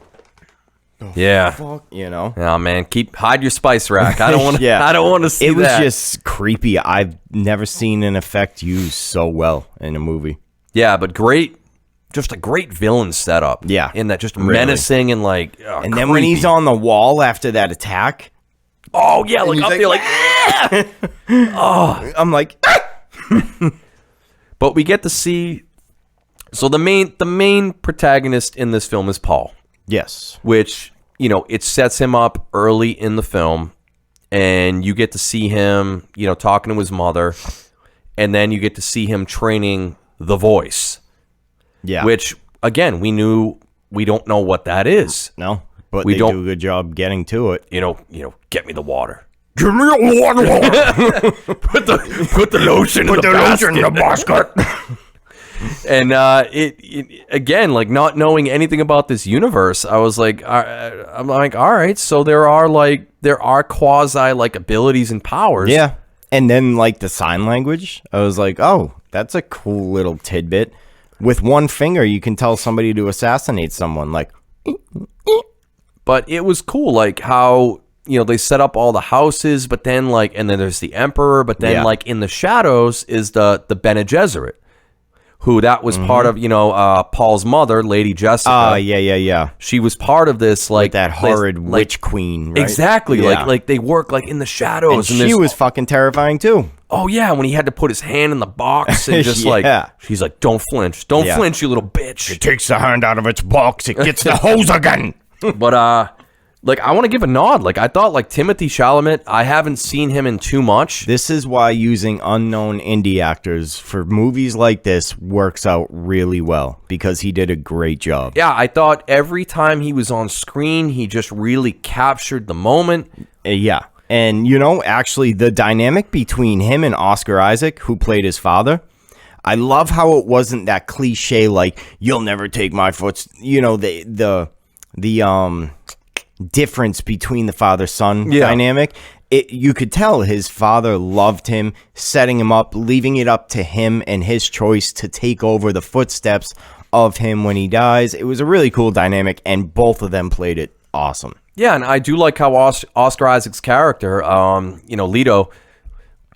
Speaker 1: Yeah.
Speaker 2: Fuck, you know?
Speaker 1: Oh man, hide your spice rack. I don't want to. Yeah. I don't want to see that. It
Speaker 2: was just creepy. I've never seen an effect used so well in a movie.
Speaker 1: Yeah, but just a great villain setup.
Speaker 2: Yeah.
Speaker 1: In that just menacing and like
Speaker 2: and then when he's on the wall after that attack.
Speaker 1: Oh yeah, like up there like oh,
Speaker 2: I'm like
Speaker 1: But we get to see so the main protagonist in this film is Paul.
Speaker 2: Yes.
Speaker 1: Which, it sets him up early in the film, and you get to see him, talking to his mother, and then you get to see him training the voice.
Speaker 2: Yeah.
Speaker 1: Which, again, we don't know what that is.
Speaker 2: No, but they do a good job getting to it.
Speaker 1: Get me the water.
Speaker 2: Give me the water.
Speaker 1: put the lotion in the basket. And it again, like not knowing anything about this universe, I was like, I'm like, all right, so there are quasi like abilities and powers.
Speaker 2: Yeah, and then like the sign language, I was like, oh, that's a cool little tidbit. With one finger, you can tell somebody to assassinate someone. Like,
Speaker 1: but it was cool, like how they set up all the houses, but then and then there's the Emperor, but then like in the shadows is the Bene Gesserit. Who that was part of, Paul's mother, Lady Jessica.
Speaker 2: Yeah.
Speaker 1: She was part of this, like...
Speaker 2: With that horrid witch queen, right?
Speaker 1: Exactly. Yeah. Like they work, like, in the shadows.
Speaker 2: And she was fucking terrifying, too.
Speaker 1: Oh, yeah, when he had to put his hand in the box and just, she's like, don't flinch. Don't flinch, you little bitch.
Speaker 2: It takes the hand out of its box. It gets the hose again.
Speaker 1: But, I want to give a nod. Like, I thought, Timothée Chalamet, I haven't seen him in too much.
Speaker 2: This is why using unknown indie actors for movies like this works out really well, because he did a great job.
Speaker 1: Yeah, I thought every time he was on screen, he just really captured the moment.
Speaker 2: Yeah. And, actually, the dynamic between him and Oscar Isaac, who played his father, I love how it wasn't that cliche, like, you'll never take my foot. The difference between the father-son dynamic. You could tell his father loved him, setting him up, leaving it up to him and his choice to take over the footsteps of him when he dies. It was a really cool dynamic, and both of them played it awesome.
Speaker 1: Yeah, and I do like how Oscar Isaac's character, Leto,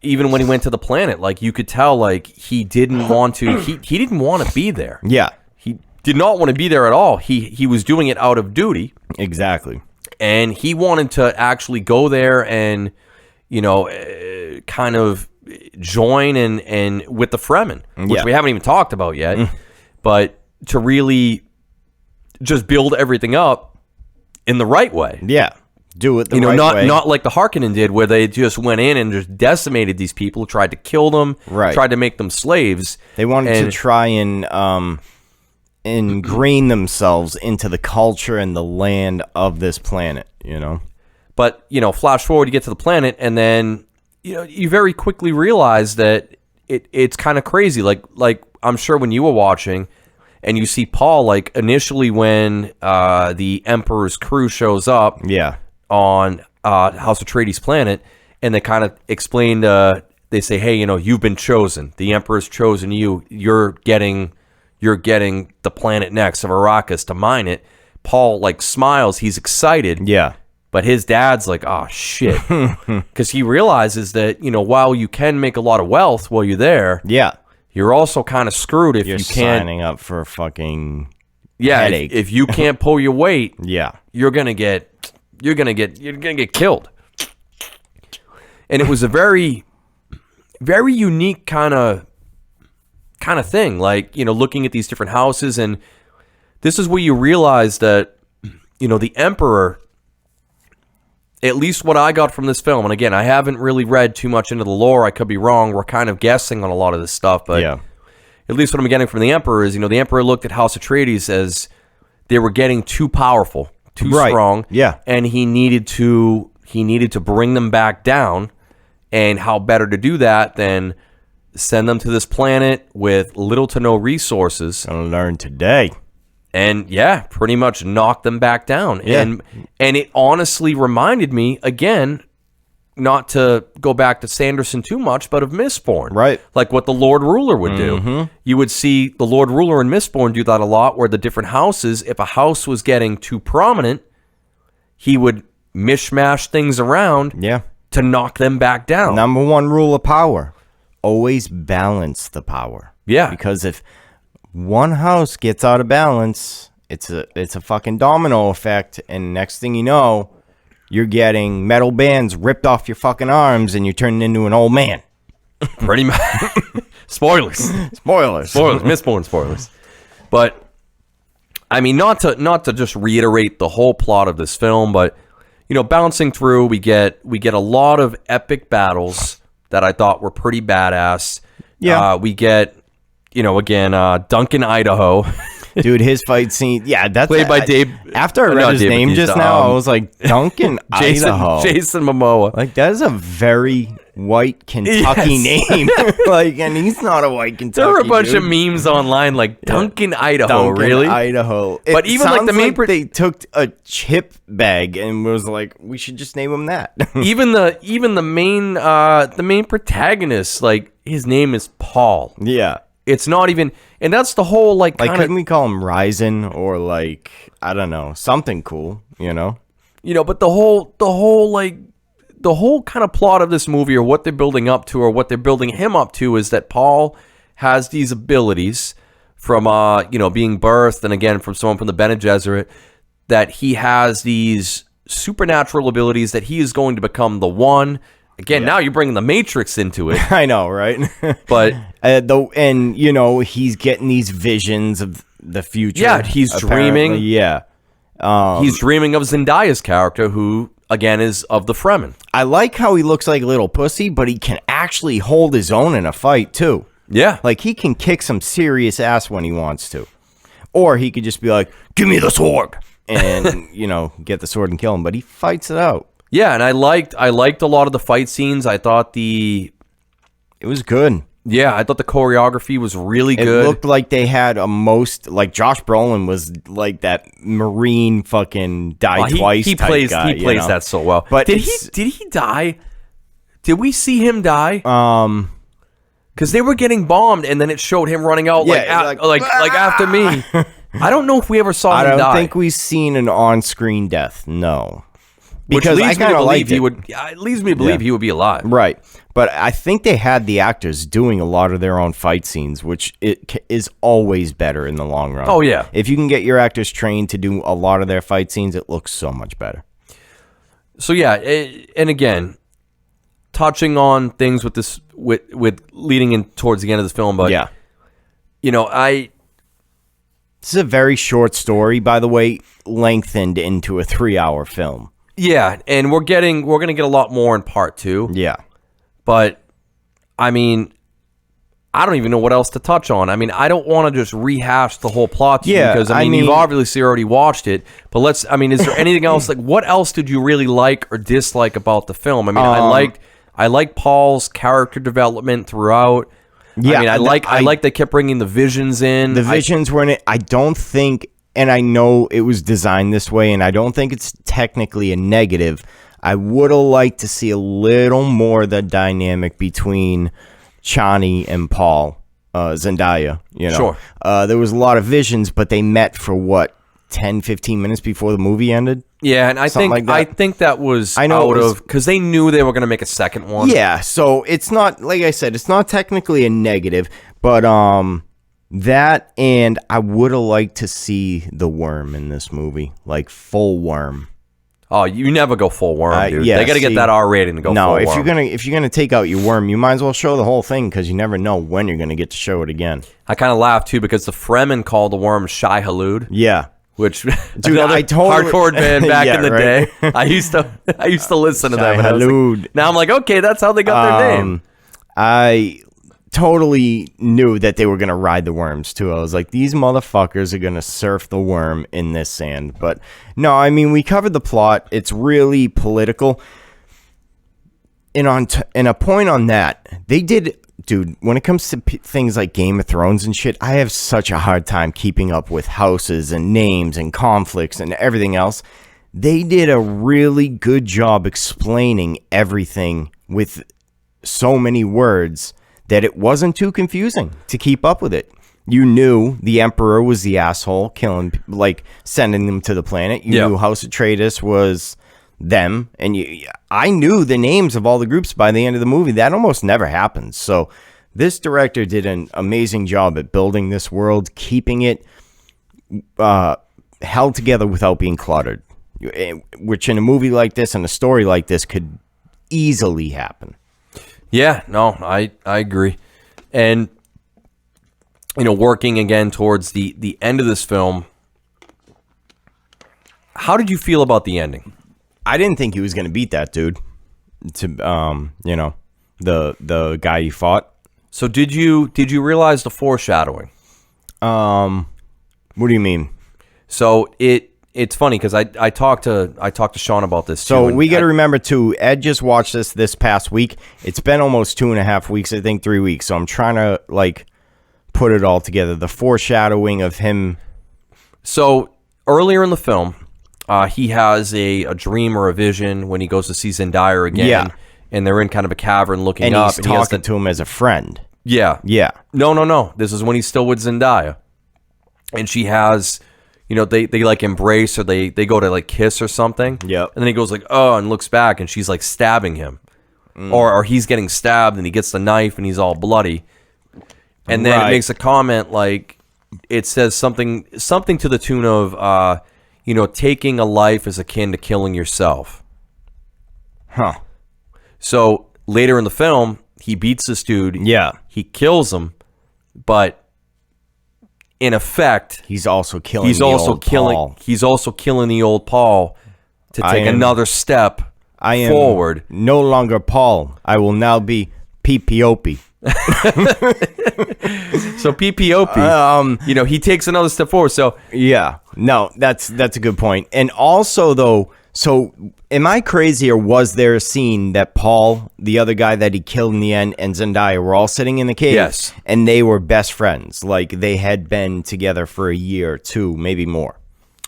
Speaker 1: even when he went to the planet, like you could tell, like he didn't want to. He didn't want to be there.
Speaker 2: Yeah,
Speaker 1: he did not want to be there at all. He was doing it out of duty.
Speaker 2: Exactly.
Speaker 1: And he wanted to actually go there and, kind of join and with the Fremen, which we haven't even talked about yet. But to really just build everything up in the right way.
Speaker 2: Yeah. Do it the right way.
Speaker 1: Not like the Harkonnen did, where they just went in and just decimated these people, tried to kill them, tried to make them slaves.
Speaker 2: They wanted to try and ingrain themselves into the culture and the land of this planet,
Speaker 1: But, flash forward, you get to the planet, and then, you very quickly realize that it's kind of crazy. Like I'm sure when you were watching and you see Paul, like initially when the Emperor's crew shows up on House Atreides' planet, and they kind of explain, they say, hey, you've been chosen. The Emperor's chosen you. You're getting the planet next of Arrakis to mine it. Paul smiles. He's excited.
Speaker 2: Yeah.
Speaker 1: But his dad's like, oh, shit. Because he realizes that, while you can make a lot of wealth while you're there, you're also kind of screwed if you can't.
Speaker 2: Signing up for a fucking
Speaker 1: headache. If you can't pull your weight, you're gonna get killed. And it was a very, very unique kind of thing, looking at these different houses, and this is where you realize that the Emperor, at least what I got from this film, and again, I haven't really read too much into the lore, I could be wrong, we're kind of guessing on a lot of this stuff, but at least what I'm getting from the Emperor is, the Emperor looked at House Atreides as they were getting too powerful, too strong, and he needed to bring them back down, and how better to do that than send them to this planet with little to no resources.
Speaker 2: Gonna learn today.
Speaker 1: And pretty much knock them back down. And it honestly reminded me, again, not to go back to Sanderson too much, but of Mistborn.
Speaker 2: Right.
Speaker 1: Like what the Lord Ruler would do. You would see the Lord Ruler and Mistborn do that a lot, where the different houses, if a house was getting too prominent, he would mishmash things around to knock them back down.
Speaker 2: Number one rule of power, always balance the power.
Speaker 1: Yeah.
Speaker 2: Because if one house gets out of balance, it's a fucking domino effect, and next thing you know, you're getting metal bands ripped off your fucking arms and you're turning into an old man.
Speaker 1: Pretty much. Spoilers. Mistborn spoilers. But I mean, not to just reiterate the whole plot of this film, but bouncing through, we get a lot of epic battles that I thought were pretty badass.
Speaker 2: Yeah.
Speaker 1: We get, again, Duncan, Idaho.
Speaker 2: Dude, his fight scene, that's
Speaker 1: played by Dave.
Speaker 2: After I read his name just now, I was like, Duncan, Idaho.
Speaker 1: Jason Momoa.
Speaker 2: Like, that is a very white Kentucky name. Like, and he's not a white Kentucky.
Speaker 1: There were a bunch of memes online like Duncan, Idaho.
Speaker 2: Duncan,
Speaker 1: really?
Speaker 2: Idaho.
Speaker 1: But even like the main,
Speaker 2: they took a chip bag and was like, we should just name him that.
Speaker 1: even the main protagonist, like his name is Paul.
Speaker 2: Yeah.
Speaker 1: It's not even, and that's the whole like
Speaker 2: couldn't we call him Ryzen or like, I don't know, something cool,
Speaker 1: But the whole kind of plot of this movie, or what they're building up to, or what they're building him up to, is that Paul has these abilities from being birthed, and again from someone from the Bene Gesserit, that he has these supernatural abilities that he is going to become the one. Again, now you're bringing the Matrix into it.
Speaker 2: I know, right?
Speaker 1: But
Speaker 2: he's getting these visions of the future.
Speaker 1: Yeah, he's dreaming.
Speaker 2: Yeah,
Speaker 1: he's dreaming of Zendaya's character, who again is of the Fremen.
Speaker 2: I like how he looks like a little pussy, but he can actually hold his own in a fight too.
Speaker 1: Yeah,
Speaker 2: like he can kick some serious ass when he wants to, or he could just be like, "Give me the sword," and get the sword and kill him. But he fights it out.
Speaker 1: Yeah, and I liked a lot of the fight scenes. I thought it
Speaker 2: was good.
Speaker 1: Yeah, I thought the choreography was really good.
Speaker 2: It looked like they had like Josh Brolin was like that Marine fucking twice.
Speaker 1: He
Speaker 2: type
Speaker 1: plays
Speaker 2: guy,
Speaker 1: he plays that so well.
Speaker 2: But
Speaker 1: did he die? Did we see him die? Because they were getting bombed, and then it showed him running out like after me. I don't know if we ever saw him die.
Speaker 2: I don't think we've seen an on-screen death. No.
Speaker 1: Because I kind of believe he would. It leads me to believe he would be alive.
Speaker 2: Right. But I think they had the actors doing a lot of their own fight scenes, which is always better in the long run.
Speaker 1: Oh, yeah.
Speaker 2: If you can get your actors trained to do a lot of their fight scenes, it looks so much better.
Speaker 1: So, yeah. And again, touching on things with this, with leading in towards the end of this film. But,
Speaker 2: yeah.
Speaker 1: This
Speaker 2: is a very short story, by the way, lengthened into a 3-hour film.
Speaker 1: Yeah, and we're going to get a lot more in part 2.
Speaker 2: Yeah.
Speaker 1: But, I mean, I don't even know what else to touch on. I mean, I don't want to just rehash the whole plot to you because, I mean, you've obviously already watched it. But is there anything else? Like, what else did you really like or dislike about the film? I mean, I liked Paul's character development throughout.
Speaker 2: Yeah.
Speaker 1: I mean, I like they kept bringing the visions in.
Speaker 2: The visions were in it. I don't think... And I know it was designed this way, and I don't think it's technically a negative. I would have liked to see a little more of the dynamic between Chani and Paul, Zendaya.
Speaker 1: Sure.
Speaker 2: There was a lot of visions, but they met for 10, 15 minutes before the movie ended?
Speaker 1: Yeah, and I think that was because they knew they were going to make a second one.
Speaker 2: Yeah, so it's not, like I said, it's not technically a negative, but that, and I would have liked to see the worm in this movie, like full worm.
Speaker 1: Oh, you never go full worm, dude.
Speaker 2: Yeah,
Speaker 1: they got to get that R rating to go full worm.
Speaker 2: No, if you're gonna take out your worm, you might as well show the whole thing because you never know when you're gonna get to show it again.
Speaker 1: I kind of laughed too because the Fremen called the worm Shai Halud.
Speaker 2: Yeah.
Speaker 1: Which,
Speaker 2: dude, I totally
Speaker 1: hardcore band back in the day. I used to listen to them. Now I'm like, okay, that's how they got their name.
Speaker 2: I totally knew that they were going to ride the worms too. I was like, these motherfuckers are going to surf the worm in this sand. But no, I mean, we covered the plot. It's really political. And a point on that, they did, dude, when it comes to things like Game of Thrones and shit, I have such a hard time keeping up with houses and names and conflicts and everything else. They did a really good job explaining everything with so many words that it wasn't too confusing to keep up with it. You knew the Emperor was the asshole, killing, like, sending them to the planet. You knew House Atreides was them, and I knew the names of all the groups by the end of the movie. That almost never happens. So this director did an amazing job at building this world, keeping it held together without being cluttered, which in a movie like this and a story like this could easily happen.
Speaker 1: Yeah, no, I agree. And, working again towards the end of this film, how did you feel about the ending?
Speaker 2: I didn't think he was going to beat that dude, the guy he fought.
Speaker 1: So did you realize the foreshadowing?
Speaker 2: What do you mean?
Speaker 1: So it's funny because I talked to Sean about this.
Speaker 2: So we got to remember too. Ed just watched this past week. It's been almost 2.5 weeks. I think 3 weeks. So I'm trying to put it all together. The foreshadowing of him.
Speaker 1: So earlier in the film, he has a dream or a vision when he goes to see Zendaya again.
Speaker 2: Yeah.
Speaker 1: And they're in kind of a cavern looking
Speaker 2: and
Speaker 1: up.
Speaker 2: He's talking to him as a friend.
Speaker 1: Yeah.
Speaker 2: Yeah.
Speaker 1: No. This is when he's still with Zendaya. And she has, they embrace, or they go to kiss or something.
Speaker 2: Yep.
Speaker 1: And then he goes oh, and looks back, and she's stabbing him. Or he's getting stabbed, and he gets the knife, and he's all bloody. And then it makes a comment it says something to the tune of, taking a life is akin to killing yourself.
Speaker 2: Huh.
Speaker 1: So later in the film, he beats this dude.
Speaker 2: Yeah.
Speaker 1: He kills him, but in effect,
Speaker 2: he's also killing
Speaker 1: Paul. He's also killing the old Paul to take another step forward.
Speaker 2: No longer Paul. I will now be PPOP.
Speaker 1: So PPOP, he takes another step forward. So
Speaker 2: yeah, no, that's a good point. And also though, so am I crazy, or was there a scene that Paul, the other guy that he killed in the end, and Zendaya were all sitting in the cave?
Speaker 1: Yes.
Speaker 2: And they were best friends, they had been together for a year or two, maybe more.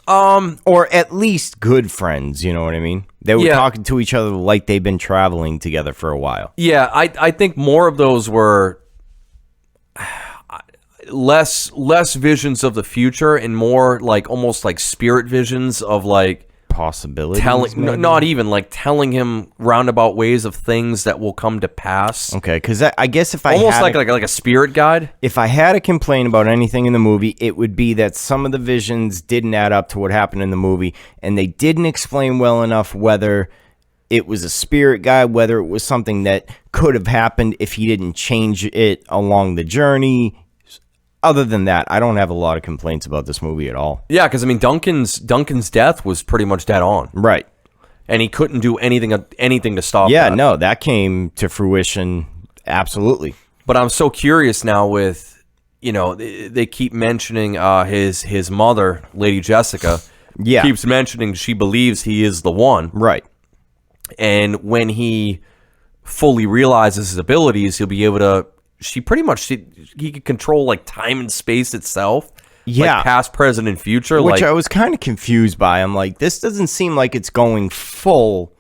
Speaker 2: Or at least good friends, you know what I mean? They were talking to each other like they've been traveling together for a while.
Speaker 1: Yeah, I think more of those were less visions of the future and more almost spirit visions of
Speaker 2: possibilities.
Speaker 1: Not even telling him roundabout ways of things that will come to pass.
Speaker 2: Okay, because I guess if I
Speaker 1: almost like a spirit guide.
Speaker 2: If I had to complain about anything in the movie, it would be that some of the visions didn't add up to what happened in the movie, and they didn't explain well enough whether it was a spirit guide, whether it was something that could have happened if he didn't change it along the journey. Other than that, I don't have a lot of complaints about this movie at all.
Speaker 1: Yeah, because Duncan's death was pretty much dead on,
Speaker 2: right?
Speaker 1: And he couldn't do anything to stop.
Speaker 2: Yeah,
Speaker 1: that.
Speaker 2: No, that came to fruition absolutely.
Speaker 1: But I'm so curious now with they keep mentioning his mother, Lady Jessica.
Speaker 2: Yeah,
Speaker 1: keeps mentioning she believes he is the one,
Speaker 2: right?
Speaker 1: And when he fully realizes his abilities, he'll be able to. He could control time and space itself.
Speaker 2: Yeah.
Speaker 1: Past, present, and future.
Speaker 2: Which I was kind of confused by. I'm this doesn't seem like it's going full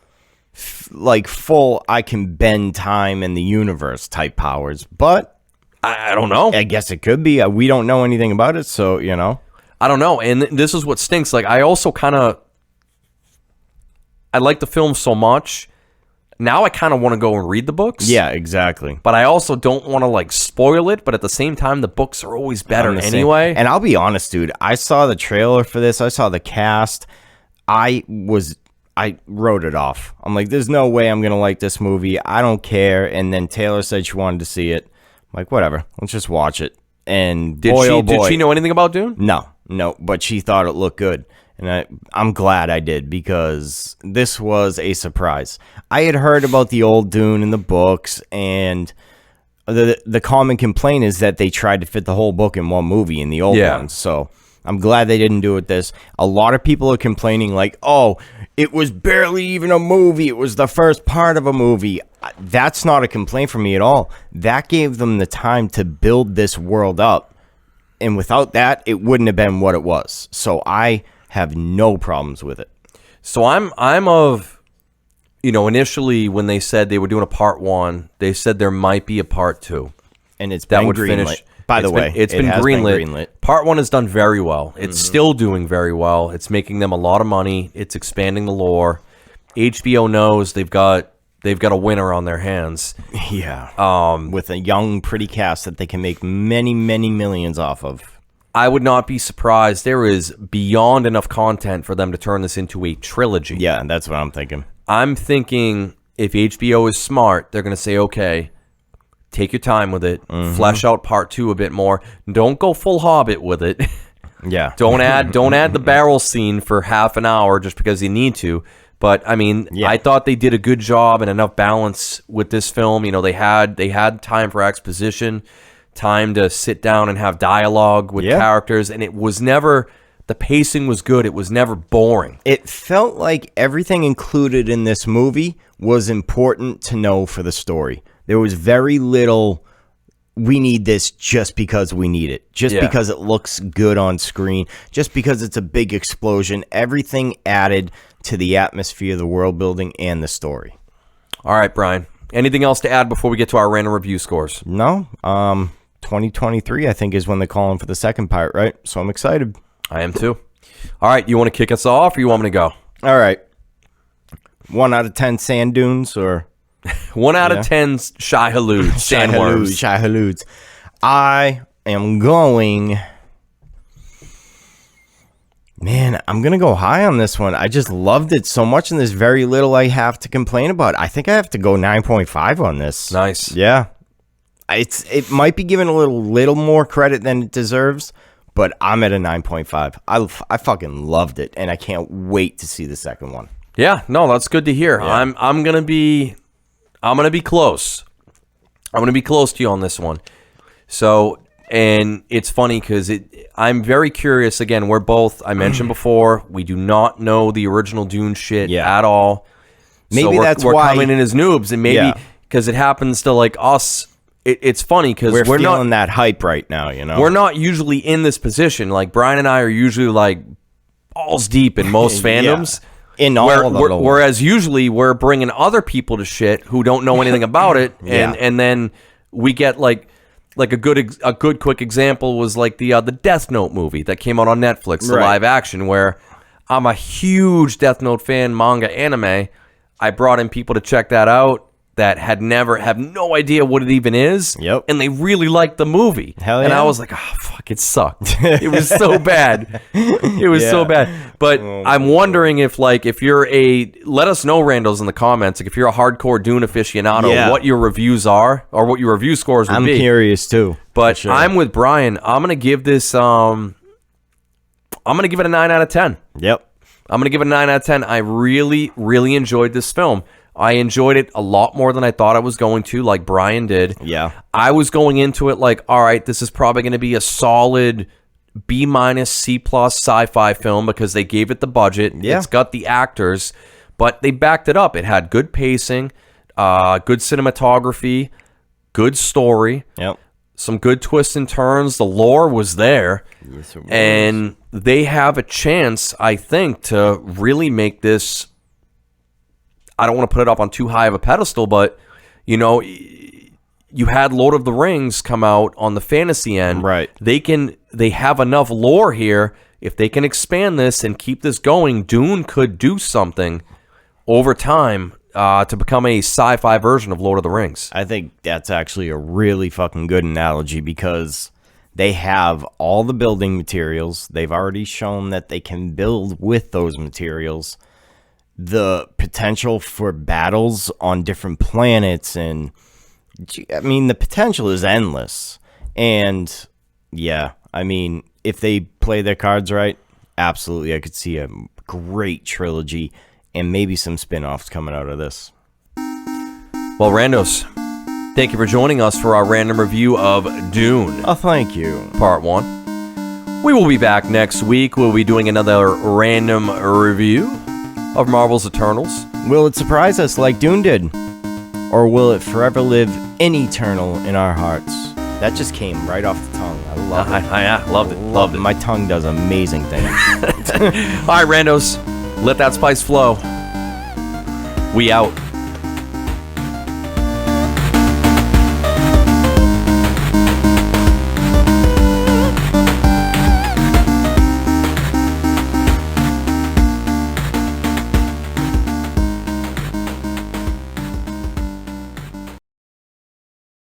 Speaker 2: I can bend time and the universe type powers. But
Speaker 1: I don't know.
Speaker 2: I guess it could be. We don't know anything about it, so,
Speaker 1: I don't know. And this is what stinks. I also I like the film so much. Now I kind of want to go and read the books.
Speaker 2: Yeah, exactly.
Speaker 1: But I also don't want to spoil it. But at the same time, the books are always better anyway.
Speaker 2: And I'll be honest, dude. I saw the trailer for this. I saw the cast. I wrote it off. I'm there's no way I'm going to like this movie. I don't care. And then Taylor said she wanted to see it. I'm whatever. Let's just watch it. And
Speaker 1: did she know anything about Dune?
Speaker 2: No. But she thought it looked good. And I'm glad I did, because this was a surprise. I had heard about the old Dune in the books, and the common complaint is that they tried to fit the whole book in one movie in the old ones. So I'm glad they didn't do it this. A lot of people are complaining oh, it was barely even a movie. It was the first part of a movie. That's not a complaint from me at all. That gave them the time to build this world up. And without that, it wouldn't have been what it was. So I have no problems with it.
Speaker 1: So I'm of, initially when they said they were doing a part 1, they said there might be a part 2.
Speaker 2: And it's been greenlit. By the way,
Speaker 1: it's been greenlit. Part 1 has done very well. It's still doing very well. It's making them a lot of money. It's expanding the lore. HBO knows they've got a winner on their hands.
Speaker 2: Yeah. With a young, pretty cast that they can make many, many millions off of.
Speaker 1: I would not be surprised. There is beyond enough content for them to turn this into a trilogy.
Speaker 2: Yeah, that's what I'm thinking.
Speaker 1: I'm thinking if HBO is smart, they're going to say, okay, take your time with it. Flesh out part 2 a bit more. Don't go full Hobbit with it.
Speaker 2: Yeah.
Speaker 1: Don't add the barrel scene for half an hour just because you need to. But I mean, I thought they did a good job and enough balance with this film. You know, they had time for exposition, time to sit down and have dialogue with characters, and it was never, the pacing was good. It was never boring.
Speaker 2: It felt like everything included in this movie was important to know for the story. There was very little, we need this just because we need it, just because it looks good on screen, just because it's a big explosion. Everything added to the atmosphere, the world building, and the story.
Speaker 1: All right, Brian. Anything else to add before we get to our random review scores?
Speaker 2: No. 2023, I think, is when they call in for the second part, right? So I'm excited.
Speaker 1: I am too. All right, you want to kick us off, or you want me to go?
Speaker 2: All right. 1 out of 10 sand dunes, or
Speaker 1: 1 out of 10 shy haloods, sandworms.
Speaker 2: Shy haloods. I am going. Man, I'm going to go high on this one. I just loved it so much, and there's very little I have to complain about. I think I have to go 9.5 on this.
Speaker 1: Nice.
Speaker 2: Yeah. It might be given a little more credit than it deserves, but I'm at a 9.5. I fucking loved it, and I can't wait to see the second one.
Speaker 1: Yeah, no, that's good to hear. Yeah. I'm gonna be close. I'm gonna be close to you on this one. So, and it's funny because I'm very curious. Again, we're both, I mentioned before, we do not know the original Dune shit at all.
Speaker 2: Maybe
Speaker 1: so we're coming in as noobs, and maybe because it happens to like us. It's funny because
Speaker 2: we're feeling that hype right now, you know?
Speaker 1: We're not usually in this position. Like, Brian and I are usually, like, balls deep in most fandoms.
Speaker 2: In all of the
Speaker 1: whereas usually we're bringing other people to shit who don't know anything about it. And then we get, like a good quick example was, like, the Death Note movie that came out on Netflix, the live action, where I'm a huge Death Note fan, manga, anime. I brought in people to check that out that have no idea what it even is.
Speaker 2: Yep.
Speaker 1: And they really liked the movie.
Speaker 2: Hell yeah.
Speaker 1: And I was like, oh, fuck, it sucked. It was so bad. It was so bad. But I'm wondering if you're let us know, Randalls, in the comments, like if you're a hardcore Dune aficionado, what your reviews are or what your review scores would be.
Speaker 2: I'm curious too.
Speaker 1: But sure. I'm with Brian. I'm going to give this, I'm going to give it a 9 out of 10.
Speaker 2: Yep.
Speaker 1: I'm going to give it a 9 out of 10. I really, really enjoyed this film. I enjoyed it a lot more than I thought I was going to, like Brian did.
Speaker 2: Yeah.
Speaker 1: I was going into it like, all right, this is probably going to be a solid B-, C+ sci-fi film because they gave it the budget.
Speaker 2: Yeah.
Speaker 1: It's got the actors, but they backed it up. It had good pacing, good cinematography, good story.
Speaker 2: Yep.
Speaker 1: Some good twists and turns. The lore was there.
Speaker 2: Yes, it was.
Speaker 1: And they have a chance, I think, to really make this, I don't want to put it up on too high of a pedestal, but, you know, you had Lord of the Rings come out on the fantasy end.
Speaker 2: Right.
Speaker 1: They have enough lore here. If they can expand this and keep this going, Dune could do something over time to become a sci-fi version of Lord of the Rings.
Speaker 2: I think that's actually a really fucking good analogy because they have all the building materials. They've already shown that they can build with those materials. The potential for battles on different planets, and I mean, the potential is endless. And yeah, I mean, if they play their cards right, absolutely, I could see a great trilogy and maybe some spin-offs coming out of this.
Speaker 1: Well, Randos, thank you for joining us for our random review of Dune.
Speaker 2: Oh, thank you.
Speaker 1: Part 1. We will be back next week. We'll be doing another random review of Marvel's Eternals.
Speaker 2: Will it surprise us like Dune did? Or will it forever live in eternal in our hearts? That just came right off the tongue. I love it.
Speaker 1: I loved it.
Speaker 2: My tongue does amazing things.
Speaker 1: All right, Randos, let that spice flow. We out.